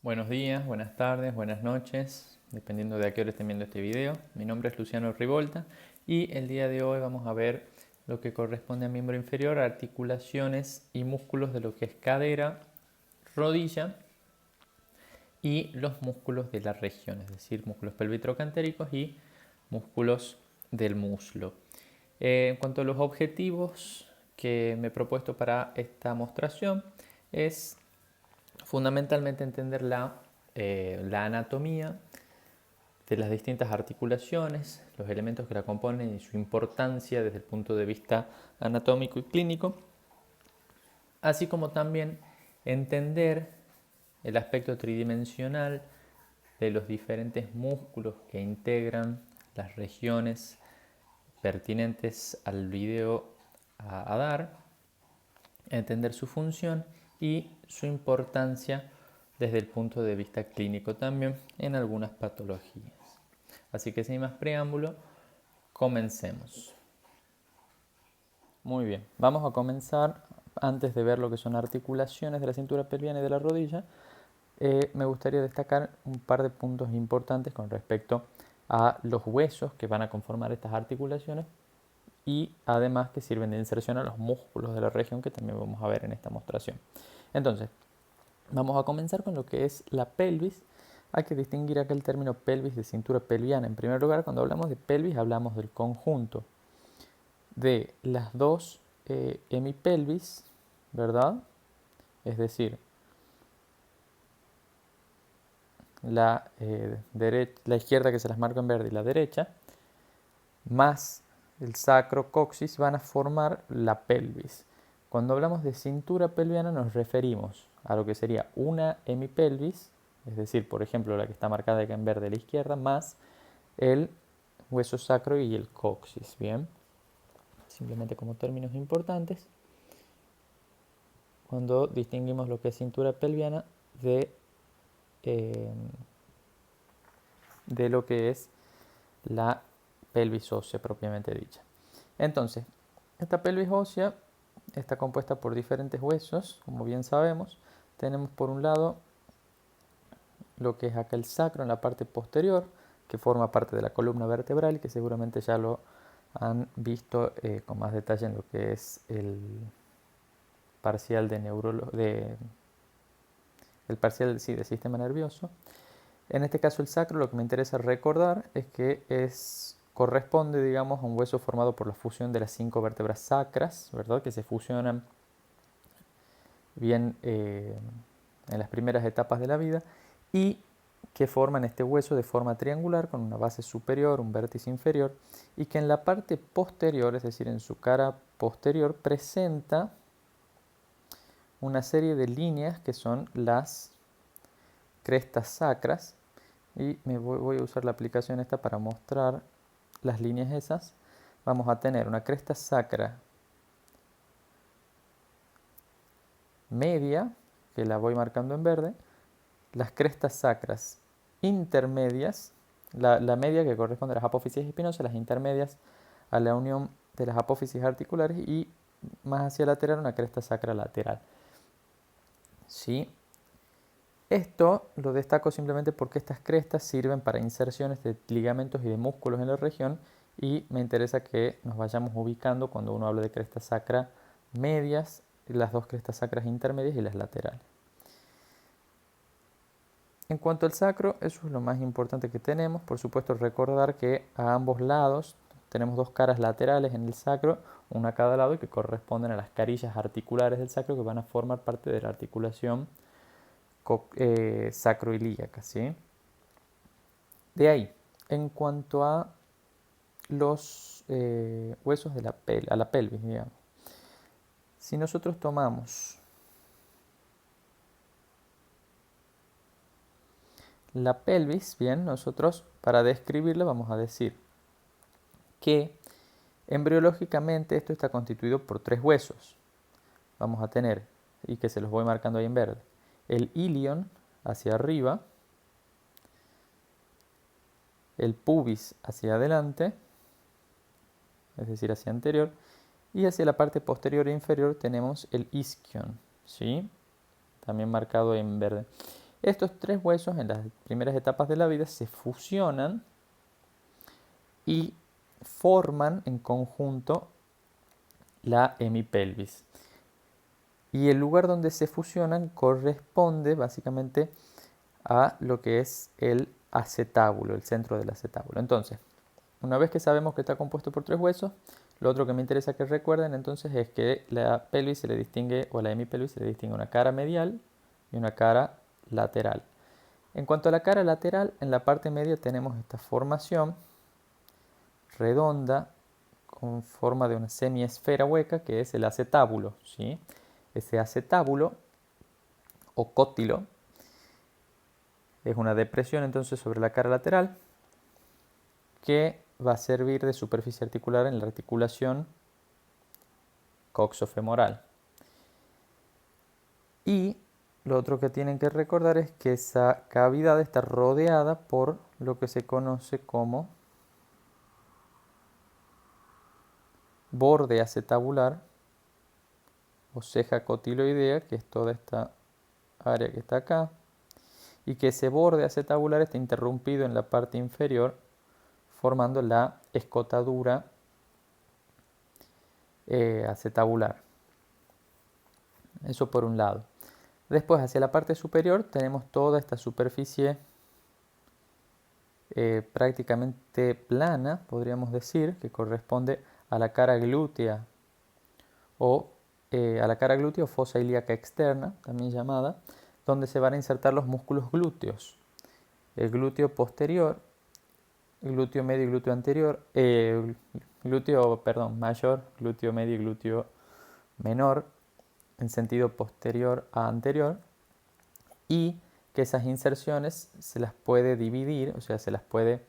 Buenos días, buenas tardes, buenas noches, dependiendo de a qué hora estén viendo este video. Mi nombre es Luciano Rivolta y el día de hoy vamos a ver lo que corresponde a miembro inferior, articulaciones y músculos de lo que es cadera, rodilla y los músculos de la región, es decir, músculos pelvitrocantéricos y músculos del muslo. En cuanto a los objetivos que me he propuesto para esta mostración es fundamentalmente entender la anatomía de las distintas articulaciones, los elementos que la componen y su importancia desde el punto de vista anatómico y clínico, así como también entender el aspecto tridimensional de los diferentes músculos que integran las regiones pertinentes al video a dar, entender su función y su importancia desde el punto de vista clínico también en algunas patologías. Así que sin más preámbulo, comencemos. Muy bien, vamos a comenzar. Antes de ver lo que son articulaciones de la cintura pelviana y de la rodilla, me gustaría destacar un par de puntos importantes con respecto a los huesos que van a conformar estas articulaciones y además que sirven de inserción a los músculos de la región que también vamos a ver en esta mostración. Entonces, vamos a comenzar con lo que es la pelvis. Hay que distinguir acá el término pelvis de cintura pelviana. En primer lugar, cuando hablamos de pelvis, hablamos del conjunto de las dos hemipelvis, ¿verdad? Es decir, la izquierda que se las marco en verde y la derecha, más el sacrocoxis van a formar la pelvis. Cuando hablamos de cintura pelviana nos referimos a lo que sería una hemipelvis, es decir, por ejemplo, la que está marcada acá en verde a la izquierda, más el hueso sacro y el coxis, ¿bien? Simplemente como términos importantes, cuando distinguimos lo que es cintura pelviana eh, de lo que es la pelvis ósea propiamente dicha. Entonces, esta pelvis ósea está compuesta por diferentes huesos, como bien sabemos. Tenemos por un lado lo que es acá el sacro en la parte posterior, que forma parte de la columna vertebral, que seguramente ya lo han visto con más detalle en lo que es el parcial el parcial del sistema nervioso. En este caso el sacro, lo que me interesa recordar es que corresponde, digamos, a un hueso formado por la fusión de las 5 vértebras sacras, ¿verdad? Que se fusionan bien en las primeras etapas de la vida y que forman este hueso de forma triangular con una base superior, un vértice inferior y que en la parte posterior, es decir, en su cara posterior, presenta una serie de líneas que son las crestas sacras y voy a usar la aplicación esta para mostrar las líneas esas. Vamos a tener una cresta sacra media, que la voy marcando en verde, las crestas sacras intermedias, la media que corresponde a las apófisis espinosas, las intermedias a la unión de las apófisis articulares y más hacia lateral una cresta sacra lateral. ¿Sí? Esto lo destaco simplemente porque estas crestas sirven para inserciones de ligamentos y de músculos en la región y me interesa que nos vayamos ubicando cuando uno habla de cresta sacra medias, las dos crestas sacras intermedias y las laterales. En cuanto al sacro, eso es lo más importante que tenemos. Por supuesto, recordar que a ambos lados tenemos dos caras laterales en el sacro, una a cada lado y que corresponden a las carillas articulares del sacro que van a formar parte de la articulación sacroilíaca, ¿sí? De ahí, en cuanto a los huesos de a la pelvis, digamos. Si nosotros tomamos la pelvis, bien, nosotros para describirla vamos a decir que embriológicamente esto está constituido por 3 huesos. Vamos a tener, y que se los voy marcando ahí en verde, el ilion hacia arriba, el pubis hacia adelante, es decir, hacia anterior, y hacia la parte posterior e inferior tenemos el isquion, ¿sí? También marcado en verde. Estos tres huesos en las primeras etapas de la vida se fusionan y forman en conjunto la hemipelvis. Y el lugar donde se fusionan corresponde básicamente a lo que es el acetábulo, el centro del acetábulo. Entonces, una vez que sabemos que está compuesto por tres huesos, lo otro que me interesa que recuerden entonces es que la pelvis se le distingue, o la hemipelvis se le distingue una cara medial y una cara lateral. En cuanto a la cara lateral, en la parte media tenemos esta formación redonda con forma de una semiesfera hueca que es el acetábulo, ¿sí? Ese acetábulo o cótilo es una depresión entonces sobre la cara lateral que va a servir de superficie articular en la articulación coxofemoral. Y lo otro que tienen que recordar es que esa cavidad está rodeada por lo que se conoce como borde acetabular o ceja cotiloidea, que es toda esta área que está acá, y que ese borde acetabular está interrumpido en la parte inferior, formando la escotadura acetabular. Eso por un lado. Después, hacia la parte superior, tenemos toda esta superficie prácticamente plana, podríamos decir, que corresponde a la cara glútea o fosa ilíaca externa, también llamada, donde se van a insertar los músculos glúteos. El glúteo posterior, glúteo medio y glúteo anterior, mayor, glúteo medio y glúteo menor, en sentido posterior a anterior, y que esas inserciones se las puede dividir, o sea, se las puede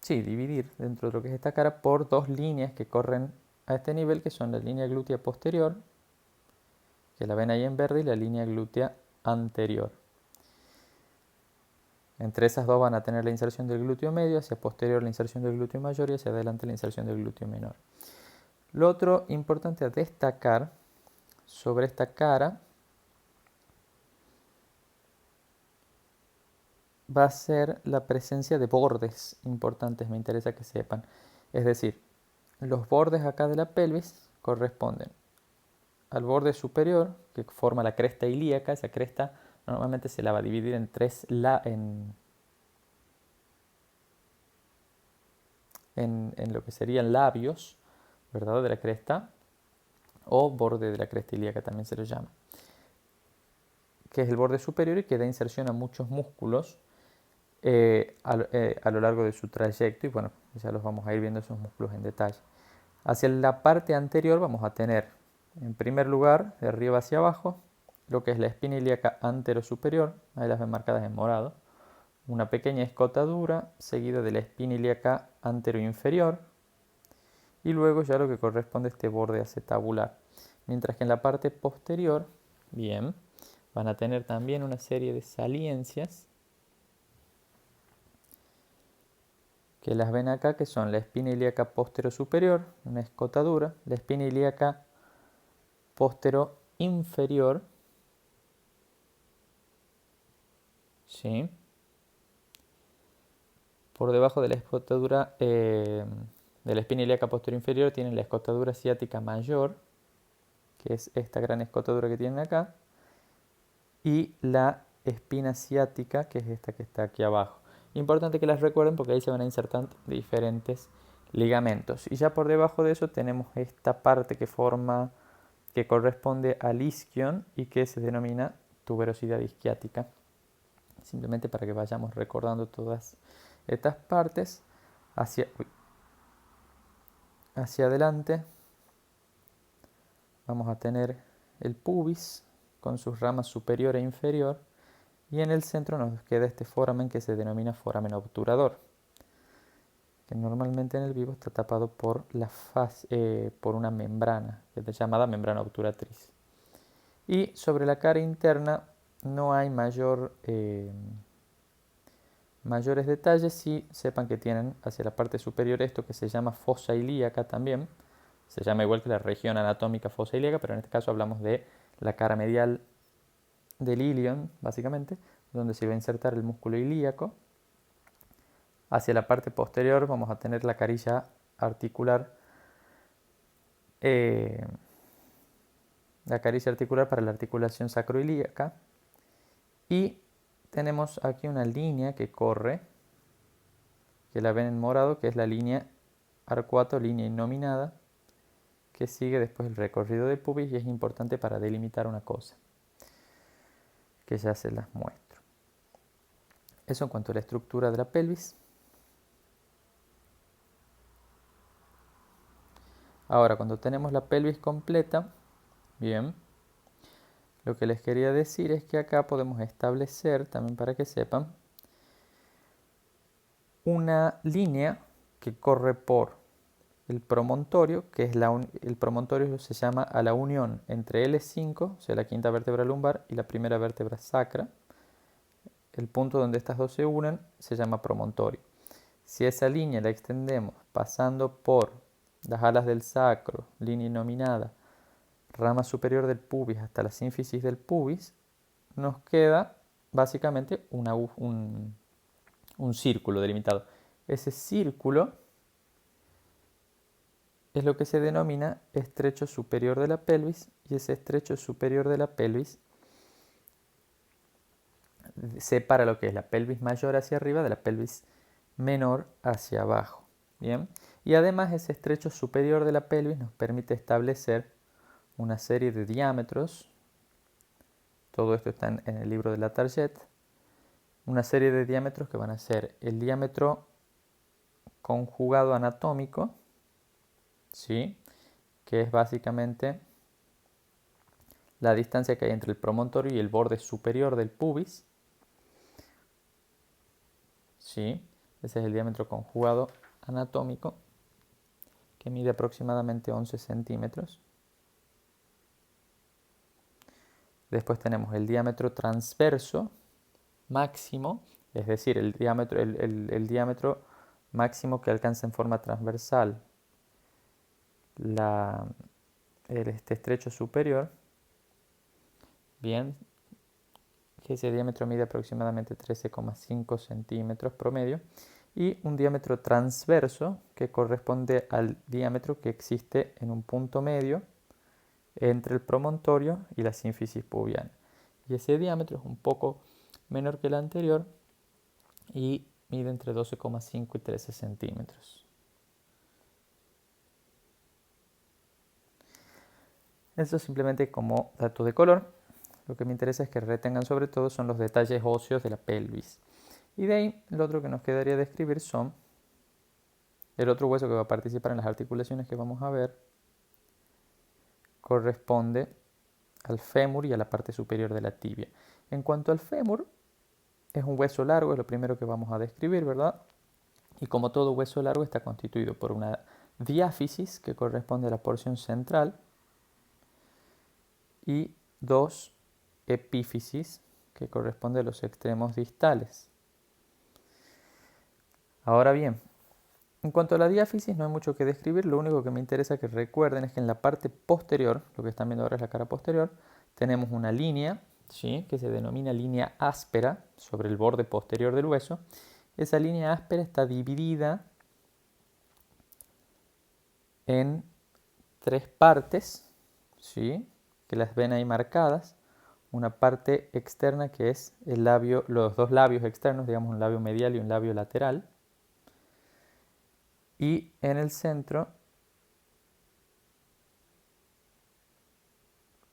dividir dentro de lo que es esta cara por dos líneas que corren a este nivel, que son la línea glútea posterior, que la ven ahí en verde, y la línea glútea anterior. Entre esas dos van a tener la inserción del glúteo medio, hacia posterior la inserción del glúteo mayor y hacia adelante la inserción del glúteo menor. Lo otro importante a destacar sobre esta cara va a ser la presencia de bordes importantes, me interesa que sepan. Es decir, los bordes acá de la pelvis corresponden al borde superior, que forma la cresta ilíaca. Esa cresta normalmente se la va a dividir en en lo que serían labios, ¿verdad?, de la cresta, o borde de la cresta ilíaca también se lo llama, que es el borde superior y que da inserción a muchos músculos a lo largo de su trayecto, y bueno, ya los vamos a ir viendo esos músculos en detalle. Hacia la parte anterior vamos a tener, en primer lugar, de arriba hacia abajo, lo que es la espina ilíaca anterosuperior, ahí las ven marcadas en morado, una pequeña escotadura seguida de la espina ilíaca anteroinferior, y luego ya lo que corresponde a este borde acetabular. Mientras que en la parte posterior, bien, van a tener también una serie de saliencias que las ven acá, que son la espina ilíaca posterior-superior, una escotadura, la espina ilíaca postero-inferior, ¿sí? Por debajo de la escotadura de la espina ilíaca posterior-inferior tienen la escotadura ciática mayor, que es esta gran escotadura que tienen acá, y la espina ciática, que es esta que está aquí abajo. Importante que las recuerden porque ahí se van a insertar diferentes ligamentos. Y ya por debajo de eso tenemos esta parte que corresponde al isquion y que se denomina tuberosidad isquiática. Simplemente para que vayamos recordando todas estas partes. Hacia adelante vamos a tener el pubis con sus ramas superior e inferior, y en el centro nos queda este foramen que se denomina foramen obturador, que normalmente en el vivo está tapado por por una membrana, que es llamada membrana obturatriz. Y sobre la cara interna no hay mayores detalles. Sí, sepan que tienen hacia la parte superior esto que se llama fosa ilíaca también. Se llama igual que la región anatómica fosa ilíaca, pero en este caso hablamos de la cara medial del ilion, básicamente, donde se va a insertar el músculo ilíaco. Hacia la parte posterior vamos a tener la carilla articular, para la articulación sacroilíaca. Y tenemos aquí una línea que corre, que la ven en morado, que es la línea arcuato, línea innominada, que sigue después el recorrido del pubis y es importante para delimitar una cosa, que ya se las muestro. Eso en cuanto a la estructura de la pelvis. Ahora, cuando tenemos la pelvis completa, bien, lo que les quería decir es que acá podemos establecer, también para que sepan, una línea que corre por el promontorio, que es el promontorio se llama a la unión entre L5, o sea, la quinta vértebra lumbar, y la primera vértebra sacra. El punto donde estas dos se unen se llama promontorio. Si esa línea la extendemos pasando por las alas del sacro, línea innominada, rama superior del pubis hasta la sínfisis del pubis, nos queda básicamente un círculo delimitado. Ese círculo es lo que se denomina estrecho superior de la pelvis, y ese estrecho superior de la pelvis separa lo que es la pelvis mayor hacia arriba de la pelvis menor hacia abajo. ¿Bien? Y además ese estrecho superior de la pelvis nos permite establecer una serie de diámetros. Todo esto está en el libro de la Target. Una serie de diámetros que van a ser el diámetro conjugado anatómico, ¿sí? Que es básicamente la distancia que hay entre el promontorio y el borde superior del pubis. ¿Sí? Ese es el diámetro conjugado anatómico, que mide aproximadamente 11 centímetros. Después tenemos el diámetro transverso máximo, es decir, el diámetro máximo que alcanza en forma transversal este estrecho superior. Bien, que ese diámetro mide aproximadamente 13,5 centímetros promedio. Y un diámetro transverso que corresponde al diámetro que existe en un punto medio entre el promontorio y la sínfisis pubiana. Y ese diámetro es un poco menor que el anterior y mide entre 12,5 y 13 centímetros. Eso simplemente como dato de color. Lo que me interesa es que retengan sobre todo son los detalles óseos de la pelvis. Y de ahí lo otro que nos quedaría describir son el otro hueso que va a participar en las articulaciones que vamos a ver. Corresponde al fémur y a la parte superior de la tibia. En cuanto al fémur, es un hueso largo, es lo primero que vamos a describir, ¿verdad? Y como todo hueso largo está constituido por una diáfisis que corresponde a la porción central y dos epífisis que corresponde a los extremos distales. Ahora bien, en cuanto a la diáfisis no hay mucho que describir, lo único que me interesa que recuerden es que en la parte posterior, lo que están viendo ahora es la cara posterior, tenemos una línea, ¿sí?, que se denomina línea áspera sobre el borde posterior del hueso. Esa línea áspera está dividida en tres partes, ¿sí?, que las ven ahí marcadas. Una parte externa que es el labio, los dos labios externos, digamos un labio medial y un labio lateral. Y en el centro,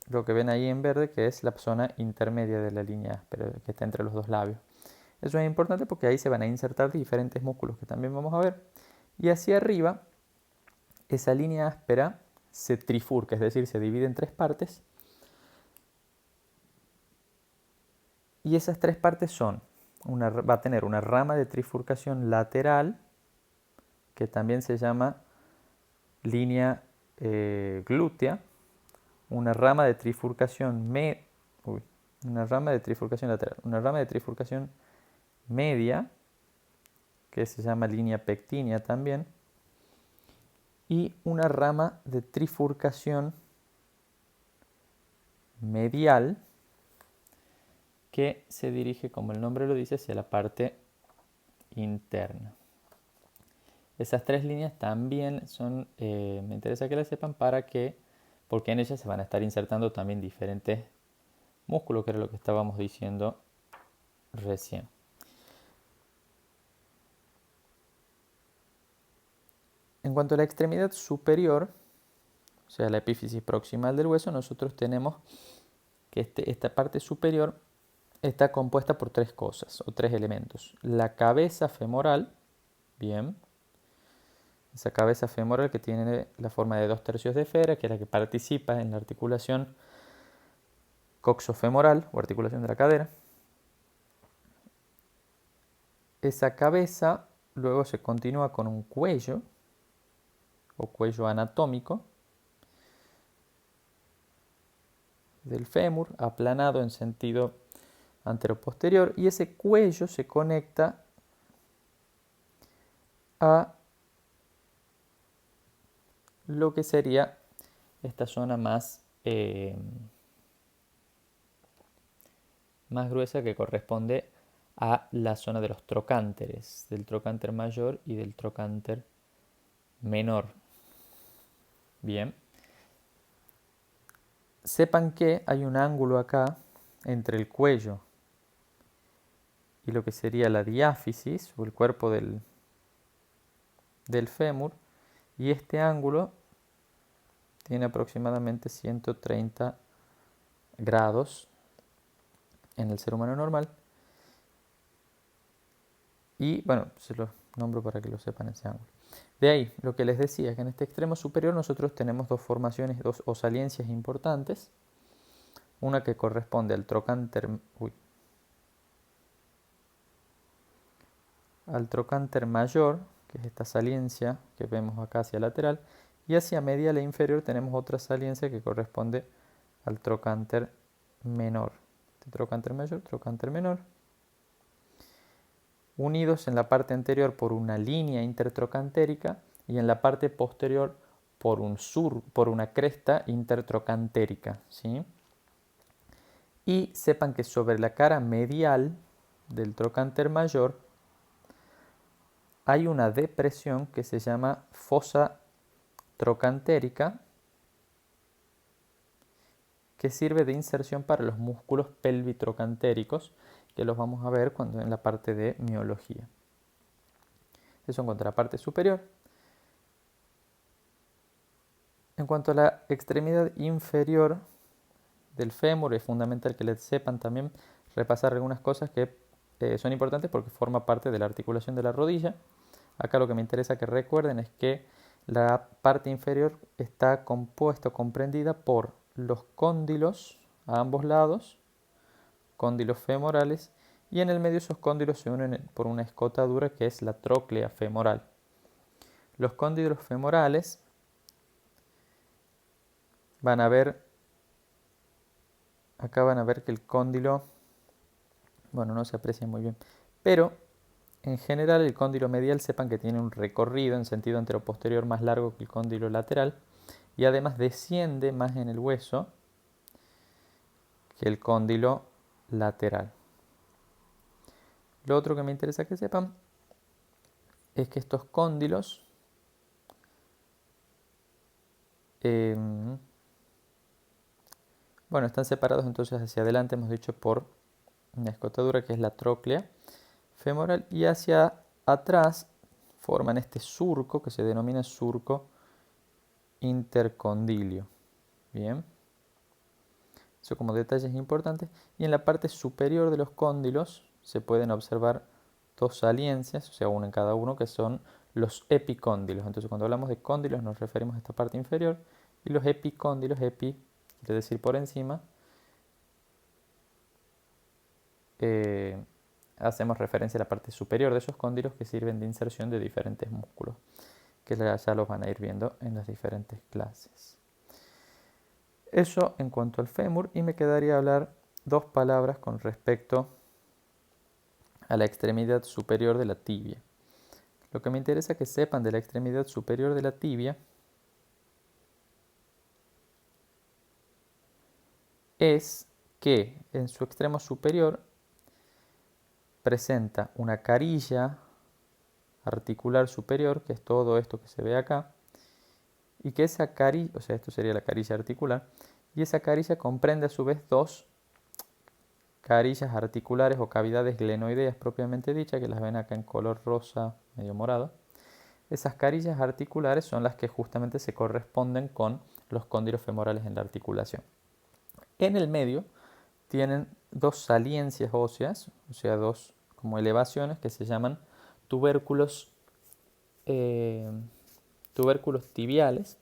lo que ven ahí en verde, que es la zona intermedia de la línea áspera, que está entre los dos labios. Eso es importante porque ahí se van a insertar diferentes músculos que también vamos a ver. Y hacia arriba, esa línea áspera se trifurca, es decir, se divide en tres partes. Y esas tres partes son, va a tener una rama de trifurcación lateral, que también se llama línea glútea, una rama de trifurcación lateral, una rama de trifurcación media, que se llama línea pectínea también, y una rama de trifurcación medial, que se dirige, como el nombre lo dice, hacia la parte interna. Esas 3 líneas también son, me interesa que las sepan porque en ellas se van a estar insertando también diferentes músculos, que era lo que estábamos diciendo recién. En cuanto a la extremidad superior, o sea, la epífisis proximal del hueso, nosotros tenemos que esta parte superior está compuesta por 3 cosas o 3 elementos. La cabeza femoral, bien, esa cabeza femoral que tiene la forma de 2/3 de esfera, que es la que participa en la articulación coxofemoral o articulación de la cadera. Esa cabeza luego se continúa con un cuello o cuello anatómico del fémur, aplanado en sentido anteroposterior, y ese cuello se conecta a lo que sería esta zona más gruesa, que corresponde a la zona de los trocánteres, del trocánter mayor y del trocánter menor. Bien. Sepan que hay un ángulo acá entre el cuello y lo que sería la diáfisis o el cuerpo del fémur, y este ángulo tiene aproximadamente 130 grados en el ser humano normal. Y bueno, se los nombro para que lo sepan ese ángulo. De ahí, lo que les decía, que en este extremo superior nosotros tenemos dos formaciones, dos o saliencias importantes. Una que corresponde al trocánter, mayor, que es esta saliencia que vemos acá hacia lateral, y hacia medial e inferior tenemos otra saliencia que corresponde al trocánter menor. Este trocánter mayor, trocánter menor, unidos en la parte anterior por una línea intertrocantérica y en la parte posterior por una cresta intertrocantérica, ¿sí? Y sepan que sobre la cara medial del trocánter mayor hay una depresión que se llama fosa trocantérica, que sirve de inserción para los músculos pelvitrocantéricos, que los vamos a ver en la parte de miología. Eso en cuanto a la parte superior. En cuanto a la extremidad inferior del fémur, es fundamental que les sepan también repasar algunas cosas que son importantes porque forma parte de la articulación de la rodilla. Acá lo que me interesa que recuerden es que la parte inferior está comprendida por los cóndilos a ambos lados, cóndilos femorales, y en el medio esos cóndilos se unen por una escotadura que es la tróclea femoral. Los cóndilos femorales acá van a ver que el cóndilo, bueno, no se aprecia muy bien, pero en general el cóndilo medial sepan que tiene un recorrido en sentido anteroposterior más largo que el cóndilo lateral, y además desciende más en el hueso que el cóndilo lateral. Lo otro que me interesa que sepan es que estos cóndilos están separados entonces hacia adelante, hemos dicho, por una escotadura que es la tróclea femoral, y hacia atrás forman este surco que se denomina surco intercondilio. Bien, eso como detalles importantes. Y en la parte superior de los cóndilos se pueden observar dos saliencias, o sea, una en cada uno, que son los epicóndilos. Entonces, cuando hablamos de cóndilos nos referimos a esta parte inferior, y los epicóndilos, quiere decir por encima, hacemos referencia a la parte superior de esos cóndilos que sirven de inserción de diferentes músculos, que ya los van a ir viendo en las diferentes clases. Eso en cuanto al fémur, y me quedaría hablar dos palabras con respecto a la extremidad superior de la tibia. Lo que me interesa que sepan de la extremidad superior de la tibia es que en su extremo superior presenta una carilla articular superior, que es todo esto que se ve acá, y que esa carilla, o sea, esto sería la carilla articular, y esa carilla comprende a su vez dos carillas articulares o cavidades glenoideas propiamente dichas, que las ven acá en color rosa medio morado. Esas carillas articulares son las que justamente se corresponden con los cóndilos femorales en la articulación. En el medio tienen dos saliencias óseas, o sea, dos como elevaciones que se llaman tubérculos, tubérculos tibiales,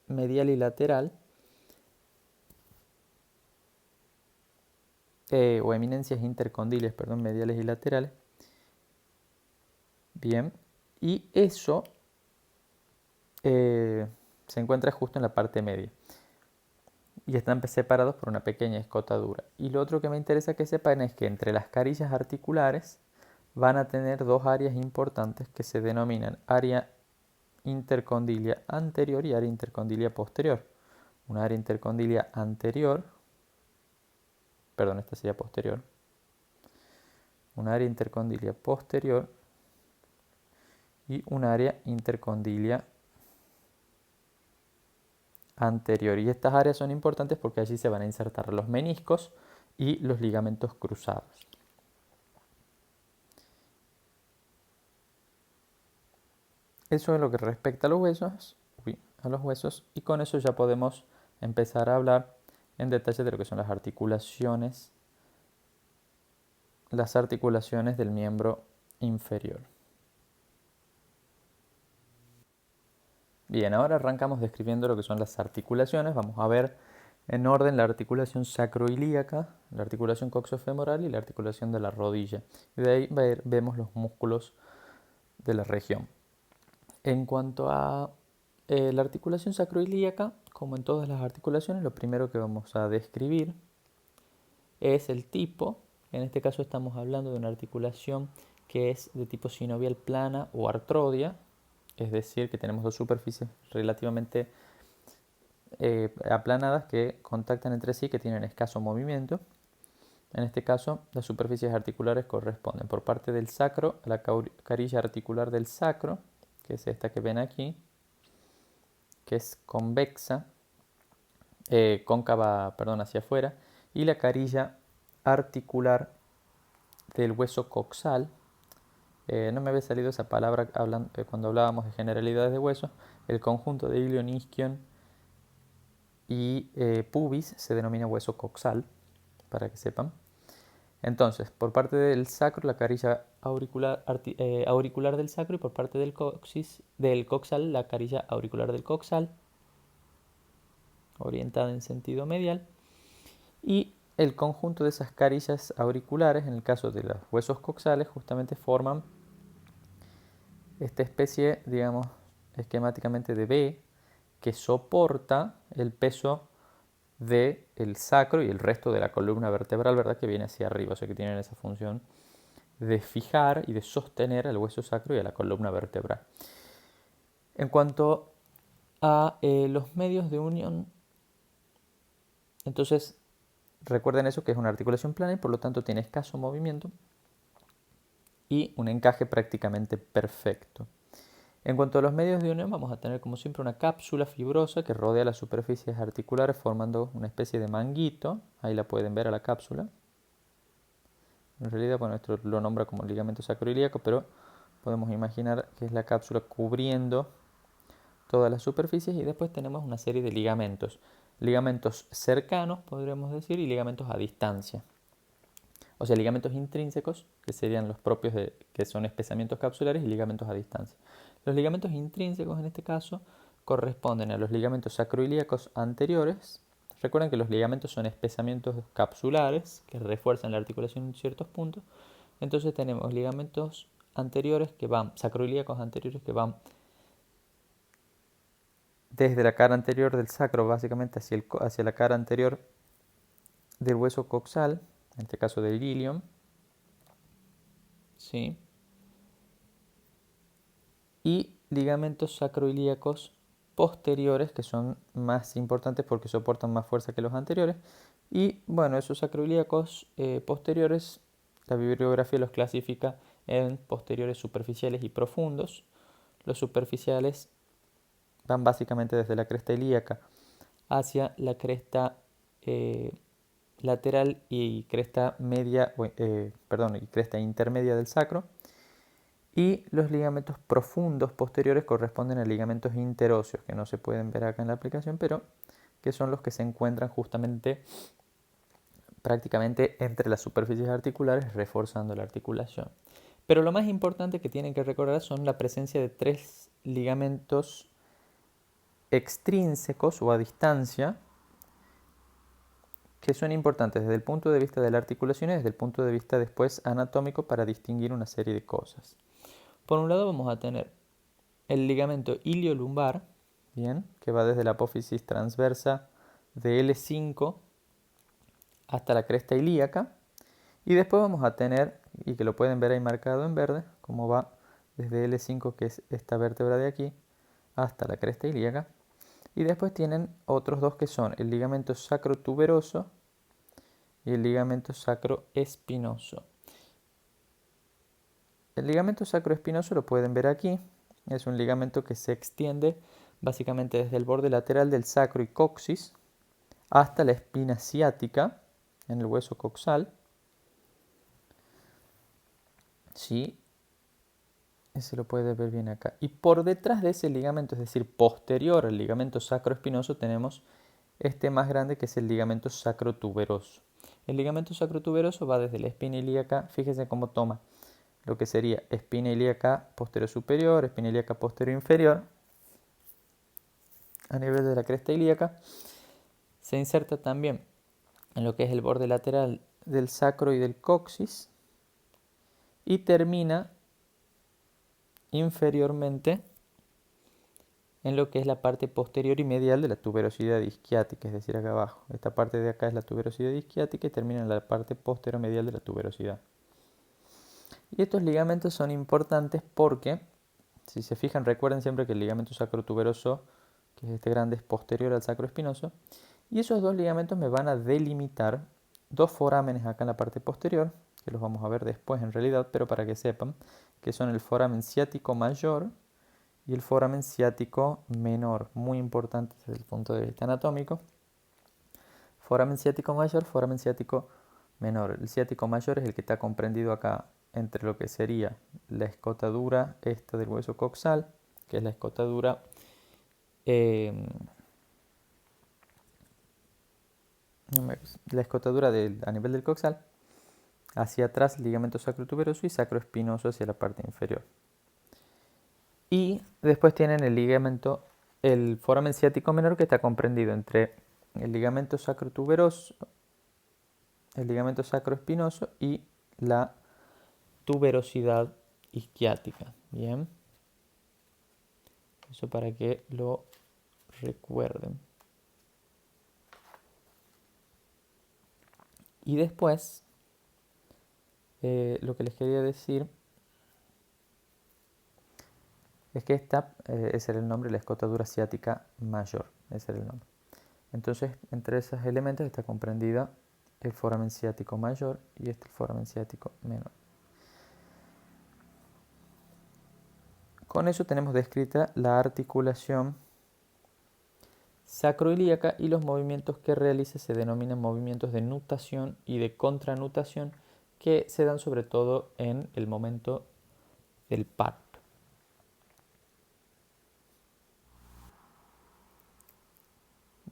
medial y lateral, o eminencias intercondilias, perdón, mediales y laterales. Bien, y eso se encuentra justo en la parte media y están separados por una pequeña escotadura. Y lo otro que me interesa que sepan es que entre las carillas articulares van a tener dos áreas importantes que se denominan área intercondilia anterior y área intercondilia posterior. Una área intercondilia anterior, perdón, esta sería posterior, un área intercondilia posterior y un área intercondilia anterior. Y estas áreas son importantes porque allí se van a insertar los meniscos y los ligamentos cruzados. Eso es lo que respecta a los huesos, y con eso ya podemos empezar a hablar en detalle de lo que son las articulaciones del miembro inferior. Bien, ahora arrancamos describiendo lo que son las articulaciones. Vamos a ver en orden la articulación sacroilíaca, la articulación coxofemoral y la articulación de la rodilla. Y de ahí vemos los músculos de la región. En cuanto a la articulación sacroilíaca, como en todas las articulaciones, lo primero que vamos a describir es el tipo. En este caso estamos hablando de una articulación que es de tipo sinovial plana o artrodia, es decir, que tenemos dos superficies relativamente aplanadas que contactan entre sí, que tienen escaso movimiento. En este caso, las superficies articulares corresponden por parte del sacro a la carilla articular del sacro, que es esta que ven aquí, que es convexa, cóncava, perdón, hacia afuera, y la carilla articular del hueso coxal. No me había salido esa palabra cuando hablábamos de generalidades de huesos. El conjunto de ilion, isquion y pubis se denomina hueso coxal, para que sepan. Entonces, por parte del sacro, la carilla auricular del sacro, y por parte del coxal, la carilla auricular del coxal, orientada en sentido medial. Y el conjunto de esas carillas auriculares, en el caso de los huesos coxales, justamente forman esta especie, digamos, esquemáticamente de B, que soporta el peso del sacro y el resto de la columna vertebral, ¿verdad?, que viene hacia arriba, o sea que tienen esa función de fijar y de sostener al hueso sacro y a la columna vertebral. En cuanto a los medios de unión, entonces recuerden eso, que es una articulación plana y por lo tanto tiene escaso movimiento y un encaje prácticamente perfecto. En cuanto a los medios de unión, vamos a tener como siempre una cápsula fibrosa que rodea las superficies articulares formando una especie de manguito. Ahí la pueden ver a la cápsula. En realidad, bueno, esto lo nombra como ligamento sacroiliaco, pero podemos imaginar que es la cápsula cubriendo todas las superficies, y después tenemos una serie de ligamentos. Ligamentos cercanos, podríamos decir, y ligamentos a distancia. O sea, ligamentos intrínsecos, que serían los propios que son espesamientos capsulares, y ligamentos a distancia. Los ligamentos intrínsecos en este caso corresponden a los ligamentos sacroilíacos anteriores. Recuerden que los ligamentos son espesamientos capsulares que refuerzan la articulación en ciertos puntos. Entonces tenemos ligamentos anteriores que van, sacroilíacos anteriores que van desde la cara anterior del sacro, básicamente hacia la cara anterior del hueso coxal, en este caso del ilion, ¿sí?, y ligamentos sacroilíacos posteriores, que son más importantes porque soportan más fuerza que los anteriores, Y bueno, esos sacroiliacos posteriores, la bibliografía los clasifica en posteriores superficiales y profundos. Los superficiales van básicamente desde la cresta ilíaca hacia la cresta lateral y cresta media, y cresta intermedia del sacro. Y los ligamentos profundos posteriores corresponden a ligamentos interóseos, que no se pueden ver acá en la aplicación, pero que son los que se encuentran justamente prácticamente entre las superficies articulares, reforzando la articulación. Pero lo más importante que tienen que recordar son la presencia de 3 ligamentos extrínsecos o a distancia, que son importantes desde el punto de vista de la articulación y desde el punto de vista después anatómico para distinguir una serie de cosas. Por un lado vamos a tener el ligamento iliolumbar, bien, que va desde la apófisis transversa de L5 hasta la cresta ilíaca. Y después vamos a tener, y que lo pueden ver ahí marcado en verde, cómo va desde L5, que es esta vértebra de aquí, hasta la cresta ilíaca. Y después tienen otros dos que son el ligamento sacrotuberoso y el ligamento sacroespinoso. El ligamento sacroespinoso lo pueden ver aquí. Es un ligamento que se extiende básicamente desde el borde lateral del sacro y coxis hasta la espina ciática en el hueso coxal. Sí, ese lo puede ver bien acá. Y por detrás de ese ligamento, es decir, posterior al ligamento sacroespinoso, tenemos este más grande que es el ligamento sacrotuberoso. El ligamento sacrotuberoso va desde la espina ilíaca, fíjense cómo toma lo que sería espina ilíaca posterior superior, espina ilíaca posterior inferior, a nivel de la cresta ilíaca. Se inserta también en lo que es el borde lateral del sacro y del coxis y termina inferiormente en lo que es la parte posterior y medial de la tuberosidad isquiática, es decir, acá abajo. Esta parte de acá es la tuberosidad isquiática y termina en la parte posterior medial de la tuberosidad. Y estos ligamentos son importantes porque, si se fijan, recuerden siempre que el ligamento sacrotuberoso, que es este grande, es posterior al sacroespinoso. Y esos dos ligamentos me van a delimitar dos forámenes acá en la parte posterior, que los vamos a ver después en realidad, pero para que sepan, que son el foramen ciático mayor y el foramen ciático menor, muy importante desde el punto de vista anatómico. Foramen ciático mayor, foramen ciático menor. El ciático mayor es el que está comprendido acá entre lo que sería la escotadura esta del hueso coxal, que es la escotadura a nivel del coxal, hacia atrás ligamento sacrotuberoso y sacroespinoso hacia la parte inferior. Y después tienen el foramen ciático menor, que está comprendido entre el ligamento sacrotuberoso, el ligamento sacroespinoso y la tuberosidad isquiática. Bien, eso para que lo recuerden. Y después, lo que les quería decir es que ese era el nombre, la escotadura ciática mayor. Ese era el nombre. Entonces, entre esos elementos está comprendida el foramen ciático mayor y el foramen ciático menor. Con eso tenemos descrita la articulación sacroilíaca, y los movimientos que realiza se denominan movimientos de nutación y de contranutación, que se dan sobre todo en el momento del parto.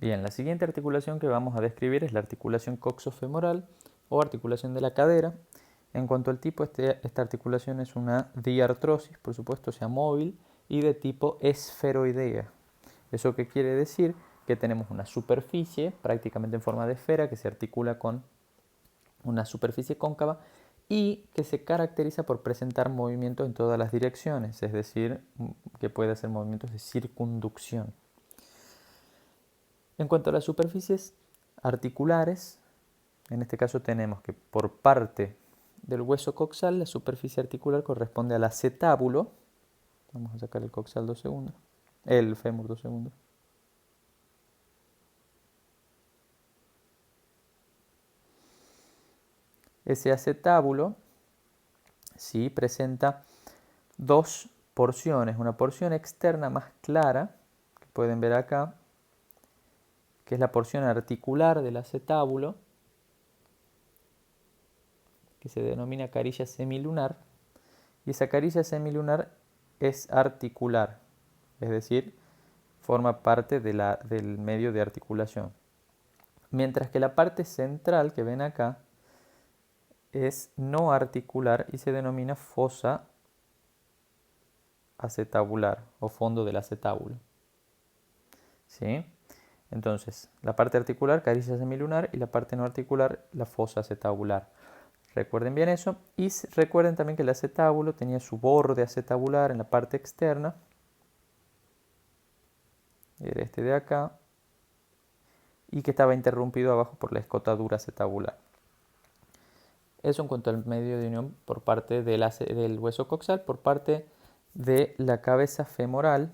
Bien, la siguiente articulación que vamos a describir es la articulación coxofemoral o articulación de la cadera. En cuanto al tipo, esta articulación es una diartrosis, por supuesto, sea móvil y de tipo esferoidea. ¿Eso qué quiere decir? Que tenemos una superficie prácticamente en forma de esfera que se articula con una superficie cóncava y que se caracteriza por presentar movimientos en todas las direcciones, es decir, que puede hacer movimientos de circunducción. En cuanto a las superficies articulares, en este caso tenemos que por parte del hueso coxal, la superficie articular corresponde al acetábulo. Vamos a sacar el coxal 2 segundos. El fémur 2 segundos. Ese acetábulo, ¿sí?, presenta dos porciones. Una porción externa más clara, que pueden ver acá, que es la porción articular del acetábulo, que se denomina carilla semilunar, y esa carilla semilunar es articular, es decir, forma parte del medio de articulación. Mientras que la parte central que ven acá es no articular y se denomina fosa acetabular o fondo del acetábulo. ¿Sí? Entonces, la parte articular, carilla semilunar, y la parte no articular, la fosa acetabular. Recuerden bien eso. Y recuerden también que el acetábulo tenía su borde acetabular en la parte externa. Era este de acá. Y que estaba interrumpido abajo por la escotadura acetabular. Eso en cuanto al medio de unión por parte del hueso coxal, por parte de la cabeza femoral.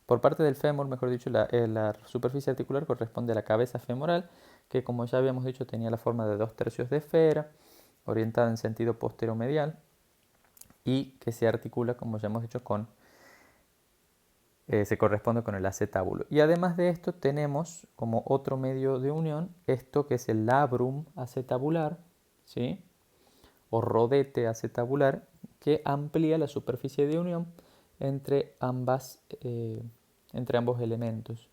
Por parte del fémur, mejor dicho, la superficie articular corresponde a la cabeza femoral, que como ya habíamos dicho tenía la forma de 2/3 de esfera, orientada en sentido posteromedial, y que se articula, como ya hemos dicho, se corresponde con el acetábulo. Y además de esto tenemos como otro medio de unión esto que es el labrum acetabular, ¿sí?, o rodete acetabular, que amplía la superficie de unión entre ambos elementos.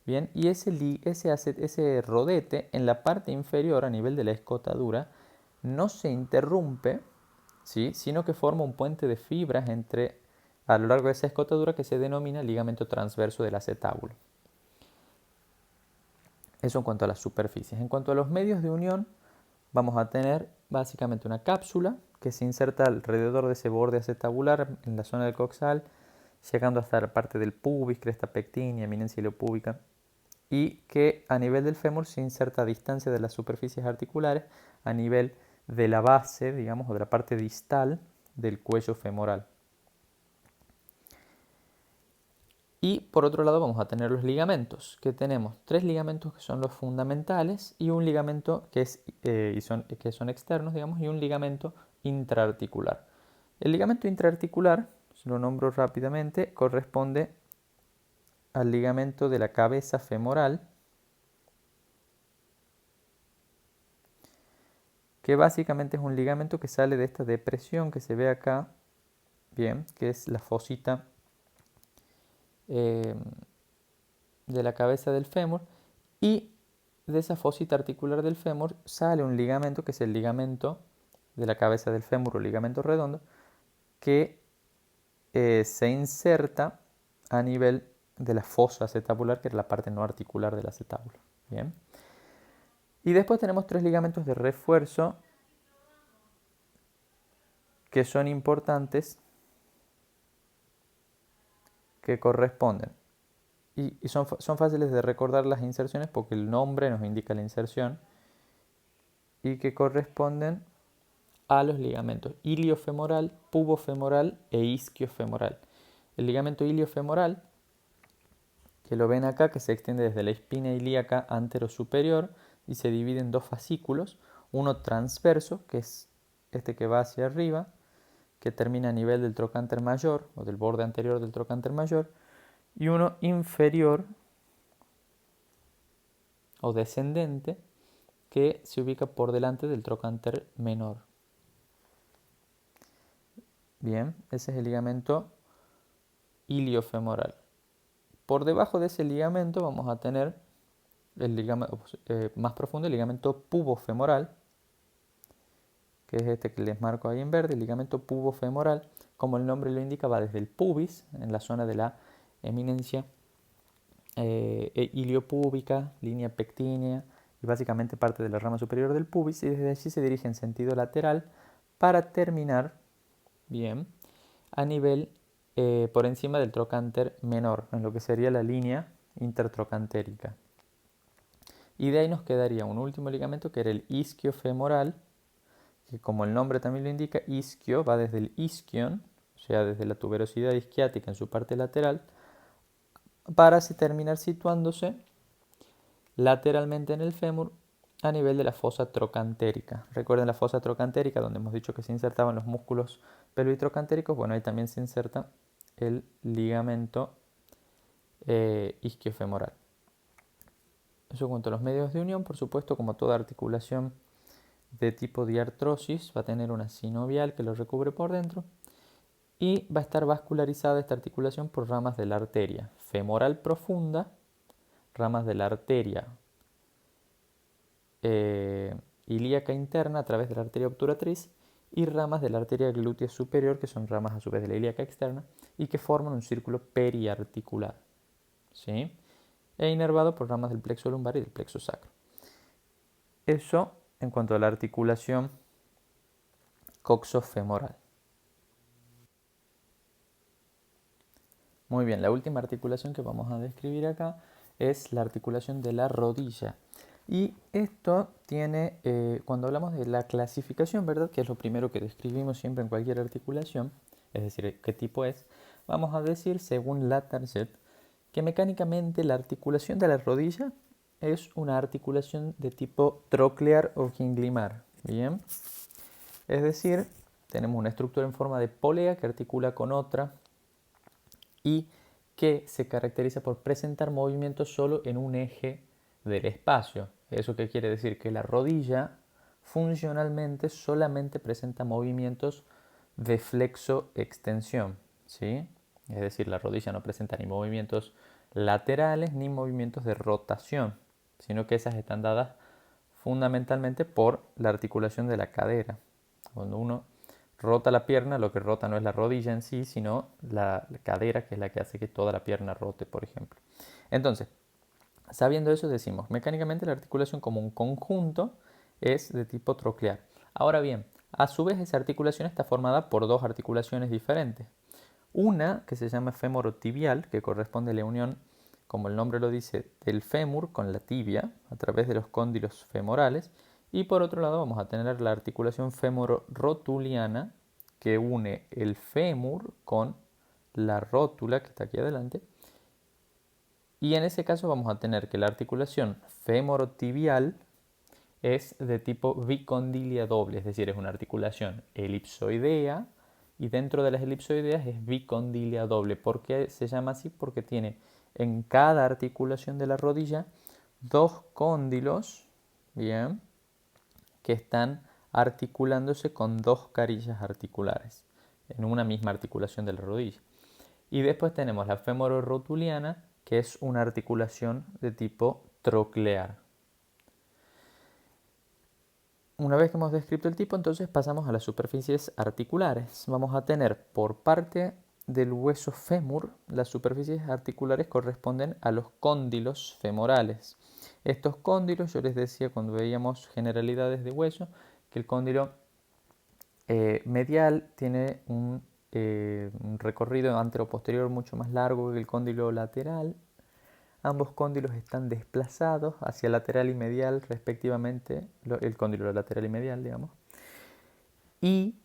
Bien, y ese rodete en la parte inferior a nivel de la escotadura no se interrumpe, ¿sí?, sino que forma un puente de fibras a lo largo de esa escotadura que se denomina ligamento transverso del acetábulo. Eso en cuanto a las superficies. En cuanto a los medios de unión, vamos a tener básicamente una cápsula que se inserta alrededor de ese borde acetabular en la zona del coxal, llegando hasta la parte del pubis, cresta pectínea, eminencia iliopúbica, y que a nivel del fémur se inserta a distancia de las superficies articulares, a nivel de la base, digamos, o de la parte distal del cuello femoral. Y por otro lado vamos a tener los ligamentos, que tenemos 3 ligamentos que son los fundamentales y un ligamento que son externos, digamos, y un ligamento intraarticular. El ligamento intraarticular, se lo nombro rápidamente, corresponde al ligamento de la cabeza femoral, que básicamente es un ligamento que sale de esta depresión que se ve acá, bien, que es la fosita de la cabeza del fémur, y de esa fosita articular del fémur sale un ligamento que es el ligamento de la cabeza del fémur o ligamento redondo, que se inserta a nivel de la fosa acetabular, que es la parte no articular del acetábulo. Bien. Y después tenemos 3 ligamentos de refuerzo que son importantes, que corresponden. Y son fáciles de recordar las inserciones porque el nombre nos indica la inserción, y que corresponden a los ligamentos iliofemoral, pubofemoral e isquiofemoral. El ligamento iliofemoral, que lo ven acá, que se extiende desde la espina ilíaca anterosuperior y se divide en 2 fascículos, uno transverso, que es este que va hacia arriba, que termina a nivel del trocánter mayor o del borde anterior del trocánter mayor, y uno inferior o descendente, que se ubica por delante del trocánter menor. Bien, ese es el ligamento iliofemoral. Por debajo de ese ligamento vamos a tener el ligamento más profundo, el ligamento pubofemoral, que es este que les marco ahí en verde. El ligamento pubofemoral, como el nombre lo indica, va desde el pubis, en la zona de la eminencia iliopúbica, línea pectínea, y básicamente parte de la rama superior del pubis, y desde allí se dirige en sentido lateral para terminar, bien, a nivel por encima del trocánter menor, en lo que sería la línea intertrocantérica. Y de ahí nos quedaría un último ligamento que era el isquiofemoral, que como el nombre también lo indica, isquio va desde el isquion, o sea, desde la tuberosidad isquiática en su parte lateral, para terminar situándose lateralmente en el fémur a nivel de la fosa trocantérica. Recuerden la fosa trocantérica donde hemos dicho que se insertaban los músculos pelvitrocantéricos. Bueno, ahí también se inserta el ligamento isquiofemoral. Eso en cuanto a los medios de unión. Por supuesto, como toda articulación de tipo diartrosis, va a tener una sinovial que lo recubre por dentro y va a estar vascularizada esta articulación por ramas de la arteria femoral profunda, ramas de la arteria ilíaca interna a través de la arteria obturatriz y ramas de la arteria glútea superior, que son ramas a su vez de la ilíaca externa y que forman un círculo periarticular, ¿sí? E inervado por ramas del plexo lumbar y del plexo sacro. Eso en cuanto a la articulación coxofemoral. Muy bien, la última articulación que vamos a describir acá es la articulación de la rodilla. Y esto tiene, cuando hablamos de la clasificación, ¿verdad? Que es lo primero que describimos siempre en cualquier articulación, es decir, qué tipo es, vamos a decir, según la Target, que mecánicamente la articulación de la rodilla es una articulación de tipo troclear o quinglimar, ¿bien? Es decir, tenemos una estructura en forma de polea que articula con otra y que se caracteriza por presentar movimientos solo en un eje del espacio. ¿Eso qué quiere decir? Que la rodilla funcionalmente solamente presenta movimientos de flexo-extensión, ¿sí? Es decir, la rodilla no presenta ni movimientos laterales ni movimientos de rotación, sino que esas están dadas fundamentalmente por la articulación de la cadera. Cuando uno rota la pierna, lo que rota no es la rodilla en sí, sino la cadera, que es la que hace que toda la pierna rote, por ejemplo. Entonces, sabiendo eso, decimos, mecánicamente la articulación como un conjunto es de tipo troclear. Ahora bien, a su vez esa articulación está formada por dos articulaciones diferentes. Una que se llama femorotibial, que corresponde a la unión, como el nombre lo dice, del fémur con la tibia a través de los cóndilos femorales. Y por otro lado vamos a tener la articulación femororotuliana, que une el fémur con la rótula que está aquí adelante. Y en ese caso vamos a tener que la articulación femorotibial es de tipo bicondilia doble, es decir, es una articulación elipsoidea y dentro de las elipsoideas es bicondilia doble. ¿Por qué se llama así? Porque tiene en cada articulación de la rodilla dos cóndilos, bien, que están articulándose con dos carillas articulares en una misma articulación de la rodilla. Y después tenemos la femororotuliana, que es una articulación de tipo troclear. Una vez que hemos descrito el tipo, entonces pasamos a las superficies articulares. Vamos a tener por parte del hueso fémur, las superficies articulares corresponden a los cóndilos femorales. Estos cóndilos, yo les decía cuando veíamos generalidades de hueso, que el cóndilo medial tiene un recorrido antero-posterior mucho más largo que el cóndilo lateral. Ambos cóndilos están desplazados hacia lateral y medial respectivamente, el cóndilo lateral y medial, digamos. Y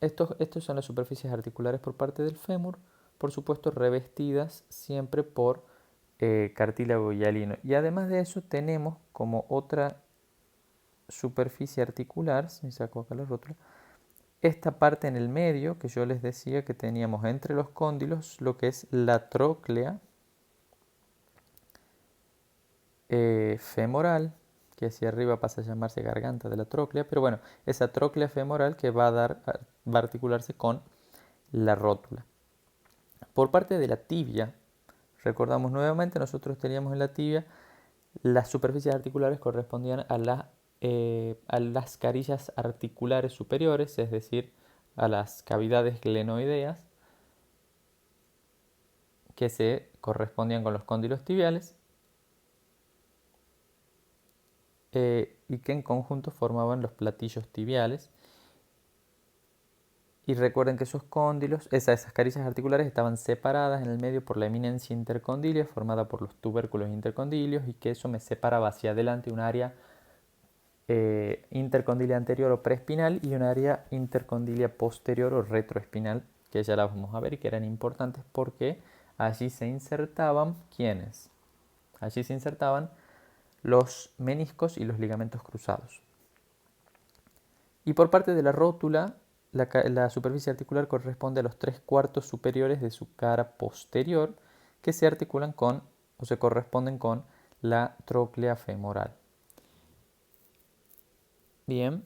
estos son las superficies articulares por parte del fémur, por supuesto revestidas siempre por cartílago hialino. Y además de eso tenemos como otra superficie articular, me saco acá la rótula, esta parte en el medio que yo les decía que teníamos entre los cóndilos, lo que es la tróclea femoral, que hacia arriba pasa a llamarse garganta de la tróclea, pero bueno, esa tróclea femoral que va a articularse con la rótula. Por parte de la tibia, recordamos nuevamente, nosotros teníamos en la tibia las superficies articulares correspondían a las carillas articulares superiores, es decir, a las cavidades glenoideas que se correspondían con los cóndilos tibiales y que en conjunto formaban los platillos tibiales. Y recuerden que esos cóndilos, esas carillas articulares estaban separadas en el medio por la eminencia intercondilia formada por los tubérculos intercondilios y que eso me separaba hacia adelante un área intercondilia anterior o preespinal y un área intercondilia posterior o retroespinal, que ya la vamos a ver y que eran importantes porque allí se insertaban ¿quiénes? Allí se insertaban los meniscos y los ligamentos cruzados. Y por parte de la rótula, la superficie articular corresponde a los 3/4 superiores de su cara posterior, que se articulan con o se corresponden con la tróclea femoral. Bien.